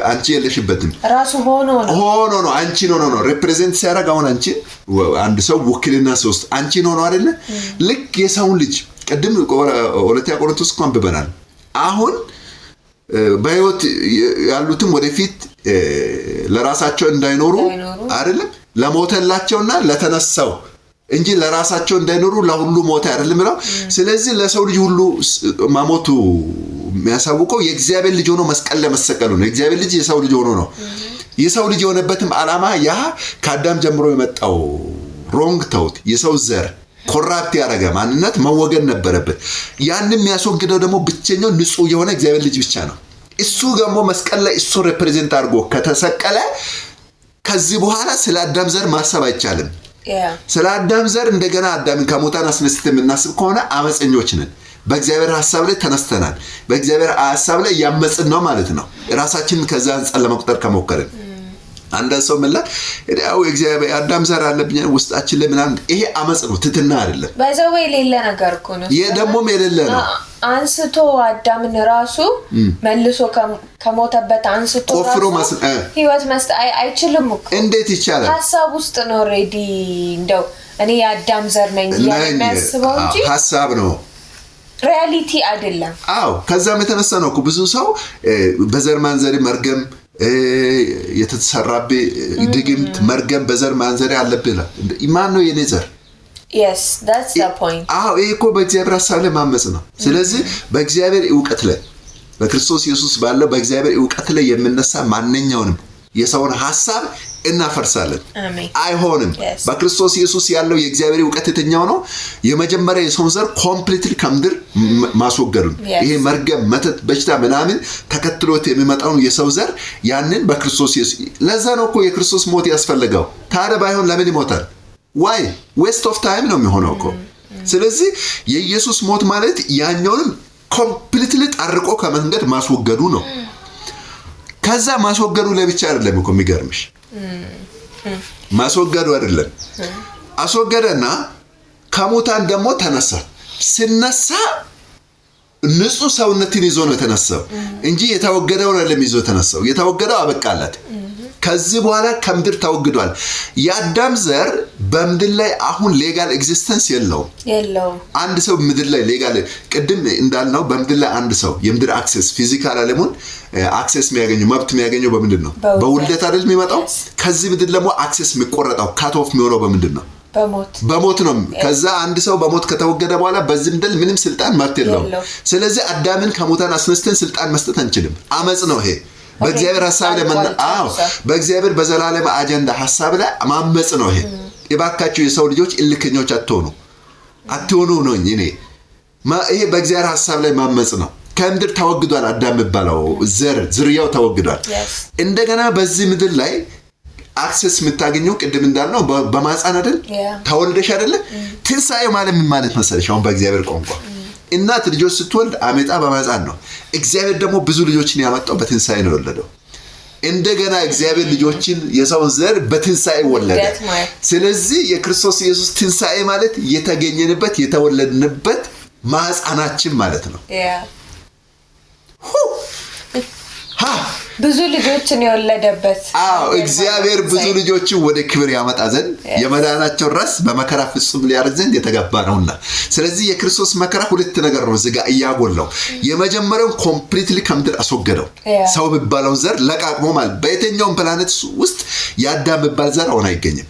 አንቺ የለሽበትም። ራሱ ሆኖ ነው አንቺ ነው ሪፕሬዘንት ሲያደርግ አሁን አንቺ አንድ ሰው ወክልና ሶስት አንቺ ነው አይደለ? ልክ የሰው ልጅ ቅድም ሁለተኛ ቆሮንቶስ እንኳን አንብበናል። አሁን በህይወት ያሉትም ወደፊት ለራሳቸው እንዳይኖሩ አይደለም ለሞተላቸውና ለተነሳው እንጂ ለራሳቸው እንዳይኖሩ ለሁሉ ሞተ አይደለም ነው። ስለዚህ ለሰው ልጅ ሁሉ ማሞቱ የሚያሳውቀው የእግዚአብሔር ልጅ ሆኖ መስቀል ለመሰቀሉ ነው። የእግዚአብሔር ልጅ የሰው ልጅ ሆኖ ነው። የሰው ልጅ የሆነበትም ዓላማ ያ ከአዳም ጀምሮ የመጣው ሮንግ ታውት የሰው ዘር ኮራፕት ያደረገ ማንነት መወገድ ነበረበት። ያንን የሚያስወግደው ደግሞ ብቸኛው ንጹህ የሆነ እግዚአብሔር ልጅ ብቻ ነው። እሱ ደግሞ መስቀል ላይ እሱ ሪፕሬዘንት አድርጎ ከተሰቀለ ከዚህ በኋላ ስለ አዳም ዘር ማሰብ አይቻልም። ስለ አዳም ዘር እንደገና አዳምን ከሞታን አስነስተን የምናስብ ከሆነ አመፀኞች ነን። በእግዚአብሔር ሐሳብ ላይ ተነስተናል። በእግዚአብሔር ሐሳብ ላይ ያመጽን ነው ማለት ነው። ራሳችንን ከዛ አንፃር ለመቁጠር ከሞከርን አንድ ሰው መላ ያው እግዚአብሔር አዳም ዘር አለብኝ ውስጣችን ለምናን ይሄ አመጽ ነው፣ ትትና አይደለም። በዛው የሌለ ነገር እኮ ነው። የደሞም የሌለ ነው። አንስቶ አዳምን ራሱ መልሶ ከሞተበት አንስቶ ራሱ ህይወት መስጠት አይችልም እኮ። እንዴት ይቻላል? ሐሳብ ውስጥ ነው ሬዲ። እንደው እኔ የአዳም ዘር ነኝ የሚያስበው እንጂ ሐሳብ ነው፣ ሪያሊቲ አይደለም። አዎ ከዛም የተነሳ ነው እኮ ብዙ ሰው በዘር ማንዘር መርገም የተሰራበ ድግምት መርገም በዘር ማንዘር አለብህ ይላል። ማን ነው የኔ ዘር? Yes, that's the point. ይሄ እኮ በእግዚአብሔር ሐሳብ ላይ ማመጽ ነው። ስለዚህ በእግዚአብሔር ዕውቀት ላይ በክርስቶስ ኢየሱስ ባለው በእግዚአብሔር ዕውቀት ላይ የምንነሳ ማንኛውንም የሰውን ሐሳብ እናፈርሳለን። አይሆንም። በክርስቶስ ኢየሱስ ያለው የእግዚአብሔር ዕውቀት የትኛው ነው? የመጀመሪያ የሰውን ዘር ኮምፕሊትሊ ከምድር ማስወገዱ። ይሄ መርገም፣ መተት፣ በሽታ ምናምን ተከትሎት የሚመጣው የሰው ዘር ያንን በክርስቶስ ኢየሱስ ለዛ ነው እኮ የክርስቶስ ሞት ያስፈልገው። ታዲያ ባይሆን ለምን ይሞታል? ዋይ ዌስት ኦፍ ታይም ነው የሚሆነው እኮ። ስለዚህ የኢየሱስ ሞት ማለት ያኛውንም ኮምፕሊትሊ ጠርቆ ከመንገድ ማስወገዱ ነው። ከዛ ማስወገዱ ለብቻ አይደለም እኮ የሚገርምሽ ማስወገዱ አይደለም አስወገደና ከሙታን ደግሞ ተነሳ ሲነሳ ንጹህ ሰውነትን ይዞ ነው የተነሳው እንጂ የተወገደው አይደለም ይዞ ተነሳው የተወገደው አበቃለት ከዚህ በኋላ ከምድር ተወግዷል የአዳም ዘር በምድር ላይ አሁን ሌጋል ኤግዚስተንስ የለው አንድ ሰው ምድር ላይ ሌጋል ቅድም እንዳልነው በምድር ላይ አንድ ሰው የምድር አክሰስ ፊዚካል ዓለሙን አክሰስ የሚያገኘው መብት የሚያገኘው በምንድን ነው በውልደት አይደል የሚመጣው ከዚህ ምድር ደግሞ አክሰስ የሚቆረጠው ካት ኦፍ የሚሆነው በምንድን ነው በሞት ነው ከዛ አንድ ሰው በሞት ከተወገደ በኋላ በዚህ ምድር ምንም ስልጣን መብት የለውም ስለዚህ አዳምን ከሙታን አስነስተን ስልጣን መስጠት አንችልም አመጽ ነው ይሄ በእግዚአብሔር ሐሳብ ላይ በእግዚአብሔር በዘላለም አጀንዳ ሐሳብ ላይ ማመጽ ነው ይሄ ይባካችሁ የሰው ልጆች እልከኞች አትሆኑ ነው እኔ ይሄ በእግዚአብሔር ሐሳብ ላይ ማመጽ ነው ከምድር ተወግዷል አዳም ይባላው ዝርያው ተወግዷል እንደገና በዚህ ምድር ላይ አክሰስ የምታገኘው ቅድም እንዳልነው በማህፀን አይደል ተወልደሽ አይደል ትንሳኤው ማለት ምን ማለት መሰለሽ አሁን በእግዚአብሔር ቋንቋ እናት ልጆች ስትወልድ አመጣ በማህፀን ነው እግዚአብሔር ደግሞ ብዙ ልጆችን ያመጣው በትንሳኤ ነው የወለደው እንደገና እግዚአብሔር ልጆችን የሰው ዘር በትንሳኤ ወለደ ስለዚህ የክርስቶስ ኢየሱስ ትንሳኤ ማለት የተገኘንበት የተወለድንበት ማህፀናችን ማለት ነው ብዙ ልጆችን የወለደበት እግዚአብሔር ብዙ ልጆችን ወደ ክብር ያመጣ ዘንድ የመዳናቸው ራስ በመከራ ፍጹም ሊያደርግ ዘንድ የተገባ ነውና ስለዚህ የክርስቶስ መከራ ሁለት ነገር ነው ዝጋ ያጎለው የመጀመሪያው ኮምፕሊትሊ ከምድር አስወገደው ሰው ቢባለው ዘር ለቃቅሞ ማለት በየትኛውም ፕላኔት ውስጥ ያዳም ቢባል ዘር አሁን አይገኝም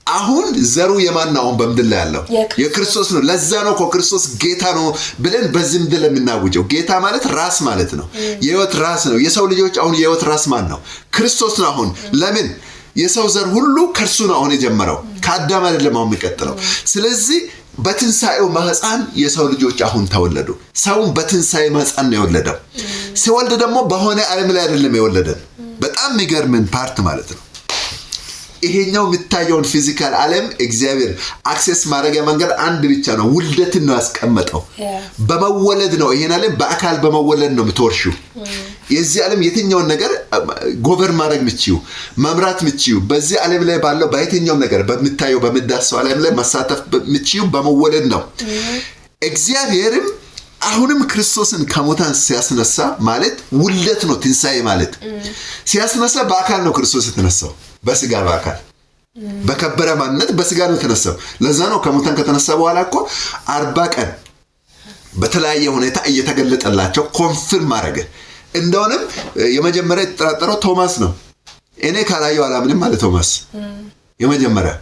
አሁን ዘሩ የማን ነው በምድር ላይ ያለው የክርስቶስ ነው ለዛ ነው ክርስቶስ ጌታ ነው ብለን በዚህ ምድር ለምናውጀው ጌታ ማለት ራስ ማለት ነው የህይወት ራስ ነው የሰው ልጆች አሁን የህይወት ራስ ማን ነው ክርስቶስ ነው አሁን ለምን የሰው ዘር ሁሉ ከርሱ ነው አሁን የጀመረው ከአዳም አይደለም አሁን የሚቀጥለው ስለዚህ በትንሳኤው ማህፀን የሰው ልጆች አሁን ተወለዱ ሰውን በትንሳኤ ማህፀን ነው የወለደው ሲወልድ ደግሞ በሆነ ዓለም ላይ አይደለም የወለደን በጣም የሚገርምን ፓርት ማለት ነው ይሄኛው የምታየውን ፊዚካል ዓለም እግዚአብሔር አክሰስ ማድረጊያ መንገድ አንድ ብቻ ነው ውልደትን ነው ያስቀመጠው በመወለድ ነው ይሄን ዓለም በአካል በመወለድ ነው የምትወርሺው የዚህ ዓለም የትኛውን ነገር ጎቨር ማድረግ ምትችው መምራት ምትችው በዚህ ዓለም ላይ ባለው በየትኛው ነገር በመታየው በመዳሰው ዓለም ላይ መሳተፍ ምትችው በመወለድ ነው እግዚአብሔርም አሁንም ክርስቶስን ከሞታን ሲያስነሳ ማለት ውልደት ነው ትንሳኤ ማለት ሲያስነሳ በአካል ነው ክርስቶስ የተነሳው በስጋ በአካል በከበረ ማንነት በስጋ ነው የተነሳው ለዛ ነው ከሞታን ከተነሳ በኋላ እኮ 40 ቀን በተለያየ ሁኔታ እየተገለጠላቸው ኮንፊርም አረገ እንደውንም የመጀመሪያ የተጠራጠረው ቶማስ ነው እኔ ካላየው አላምንም ማለት ቶማስ የመጀመሪያ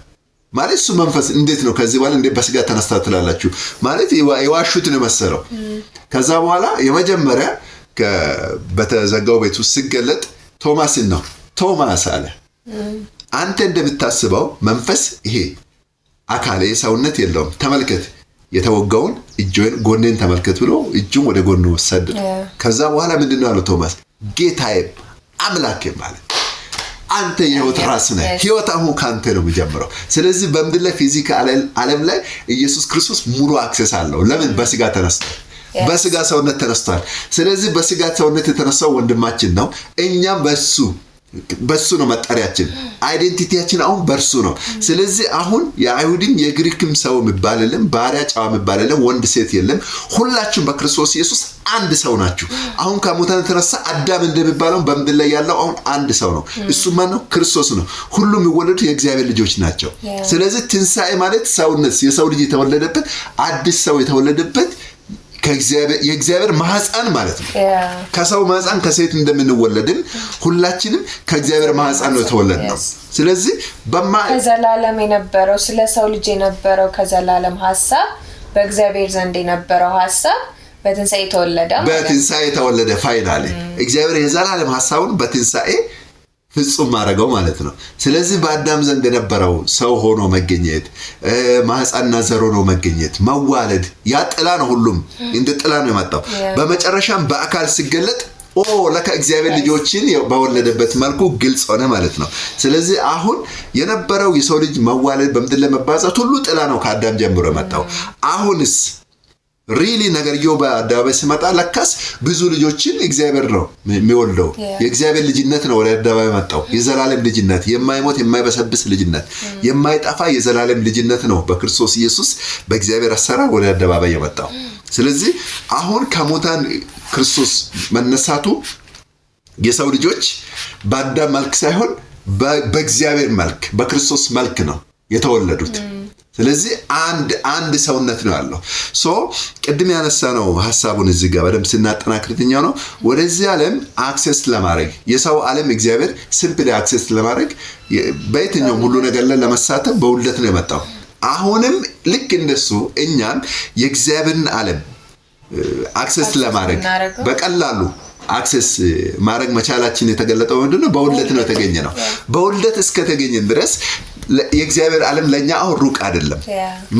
ማለት እሱ መንፈስ እንዴት ነው ከዚህ በኋላ እንዴት በስጋ ተነስታ ትላላችሁ ማለት የዋሹት ነው መሰለው ከዛ በኋላ የመጀመሪያ በተዘጋው ቤት ውስጥ ሲገለጥ ቶማስን ነው ቶማስ አለ አንተ እንደምታስበው መንፈስ ይሄ አካሌ ሰውነት የለውም ተመልከት የተወጋውን እጁን ጎኔን ተመልከት ብሎ እጁን ወደ ጎኑ ወሰደ ከዛ በኋላ ምንድነው ያለው ቶማስ ጌታዬ አምላኬ ማለት አንተ የህይወት ራስ ነህ ህይወት አሁን ካንተ ነው የሚጀምረው ስለዚህ በምድር ላይ ፊዚካል ዓለም ላይ ኢየሱስ ክርስቶስ ሙሉ አክሰስ አለው ለምን በስጋ ተነስቷል በስጋ ሰውነት ተነስቷል ስለዚህ በስጋ ሰውነት የተነሳው ወንድማችን ነው እኛም በሱ ነው መጠሪያችን አይዴንቲቲያችን አሁን በርሱ ነው ስለዚህ አሁን የአይሁድም የግሪክም ሰው መባልለም ባሪያ ጫዋ መባልለም ወንድ ሴት የለም ሁላችሁም በክርስቶስ ኢየሱስ አንድ ሰው ናችሁ አሁን ከሞታን ተነሳ አዳም እንደሚባለው በምድር ላይ ያለው አሁን አንድ ሰው ነው እሱ ማን ነው ክርስቶስ ነው ሁሉም የሚወለዱ የእግዚአብሔር ልጆች ናቸው ስለዚህ ትንሳኤ ማለት ሰውነት የሰው ልጅ የተወለደበት አዲስ ሰው የተወለደበት የእግዚአብሔር ማህፀን ማለት ነው ከሰው ማህፀን ከሴት እንደምንወለድም ሁላችንም ከእግዚአብሔር ማህፀን ነው የተወለድነው ስለዚህ ከዘላለም የነበረው ስለ ሰው ልጅ የነበረው ከዘላለም ሐሳብ በእግዚአብሔር ዘንድ የነበረው ሐሳብ በትንሳኤ ተወለደ ፋይናሊ እግዚአብሔር የዘላለም ሐሳቡን በትንሳኤ ፍጹም ማረጋው ማለት ነው ስለዚህ በአዳም ዘንድ የነበረው ሰው ሆኖ መገኘት ማህፀንና ዘር ሆኖ መገኘት መዋለድ ያ ጥላ ነው ሁሉም እንደ ጥላ ነው የመጣው በመጨረሻም በአካል ሲገለጥ ለካ እግዚአብሔር ልጆችን በወለደበት መልኩ ግልጽ ሆነ ማለት ነው ስለዚህ አሁን የነበረው የሰው ልጅ መዋለድ በምድር ለመባዛት ሁሉ ጥላ ነው ከአዳም ጀምሮ የመጣው አሁንስ ሪሊ ነገርየው በአደባባይ ሲመጣ ለካስ ብዙ ልጆችን እግዚአብሔር ነው የሚወልደው። የእግዚአብሔር ልጅነት ነው ወደ አደባባይ መጣው። የዘላለም ልጅነት፣ የማይሞት የማይበሰብስ ልጅነት፣ የማይጠፋ የዘላለም ልጅነት ነው በክርስቶስ ኢየሱስ በእግዚአብሔር አሰራር ወደ አደባባይ የመጣው። ስለዚህ አሁን ከሙታን ክርስቶስ መነሳቱ የሰው ልጆች በአዳም መልክ ሳይሆን በእግዚአብሔር መልክ በክርስቶስ መልክ ነው የተወለዱት። ስለዚህ አንድ ሰውነት ነው ያለው። ቅድም ያነሳ ነው ሐሳቡን እዚህ ጋር በደንብ ስናጠናክርትኛው ነው ወደዚህ ዓለም አክሰስ ለማድረግ የሰው ዓለም እግዚአብሔር ሲምፕሊ አክሰስ ለማድረግ በየትኛውም ሁሉ ነገር ላይ ለመሳተፍ በውልደት ነው የመጣው። አሁንም ልክ እንደሱ እኛም የእግዚአብሔርን ዓለም አክሰስ ለማድረግ በቀላሉ አክሰስ ማድረግ መቻላችን የተገለጠው ምንድነው? በውልደት ነው የተገኘ ነው። በውልደት እስከተገኘን ድረስ የእግዚአብሔር ዓለም ለኛ አሁን ሩቅ አይደለም።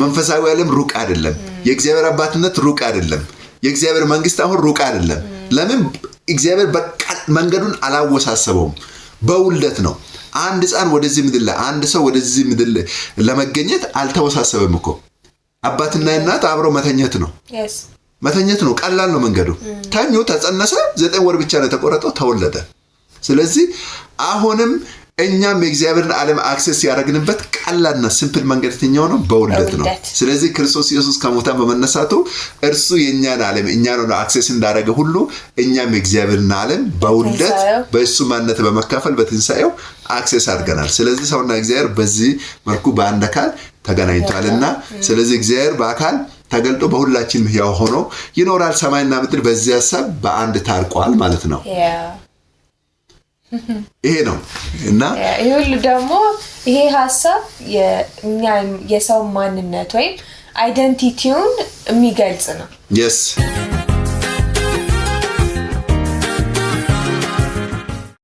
መንፈሳዊ ዓለም ሩቅ አይደለም። የእግዚአብሔር አባትነት ሩቅ አይደለም። የእግዚአብሔር መንግስት አሁን ሩቅ አይደለም። ለምን? እግዚአብሔር መንገዱን አላወሳሰበውም። በውልደት ነው። አንድ ሕፃን ወደዚህ ምድር ላይ አንድ ሰው ወደዚህ ምድር ለመገኘት አልተወሳሰበም እኮ። አባትና እናት አብረው መተኘት ነው። ቀላል ነው መንገዱ። ታኙ፣ ተጸነሰ፣ 9 ወር ብቻ ነው የተቆረጠው፣ ተወለደ። ስለዚህ አሁንም እኛም የእግዚአብሔርን ዓለም አክሰስ ያደረግንበት ቀላልና ሲምፕል መንገድ የትኛው ነው? በውልደት ነው። ስለዚህ ክርስቶስ ኢየሱስ ከሙታን በመነሳቱ እርሱ የኛን ዓለም እኛን ነው አክሰስ እንዳደረገ ሁሉ እኛም የእግዚአብሔርን ዓለም በውልደት በእሱ ማንነት በመካፈል በትንሳኤው አክሰስ አድርገናል። ስለዚህ ሰውና እግዚአብሔር በዚህ መልኩ በአንድ አካል ተገናኝቷልና ስለዚህ እግዚአብሔር በአካል ተገልጦ በሁላችንም ሕያው ሆኖ ይኖራል። ሰማይና ምድር በዚህ ሐሳብ በአንድ ታርቋል ማለት ነው። ይሄ ነው እና ይሄ ሁሉ ደግሞ ይሄ ሐሳብ የሰው ማንነት ወይም አይደንቲቲውን የሚገልጽ ነው።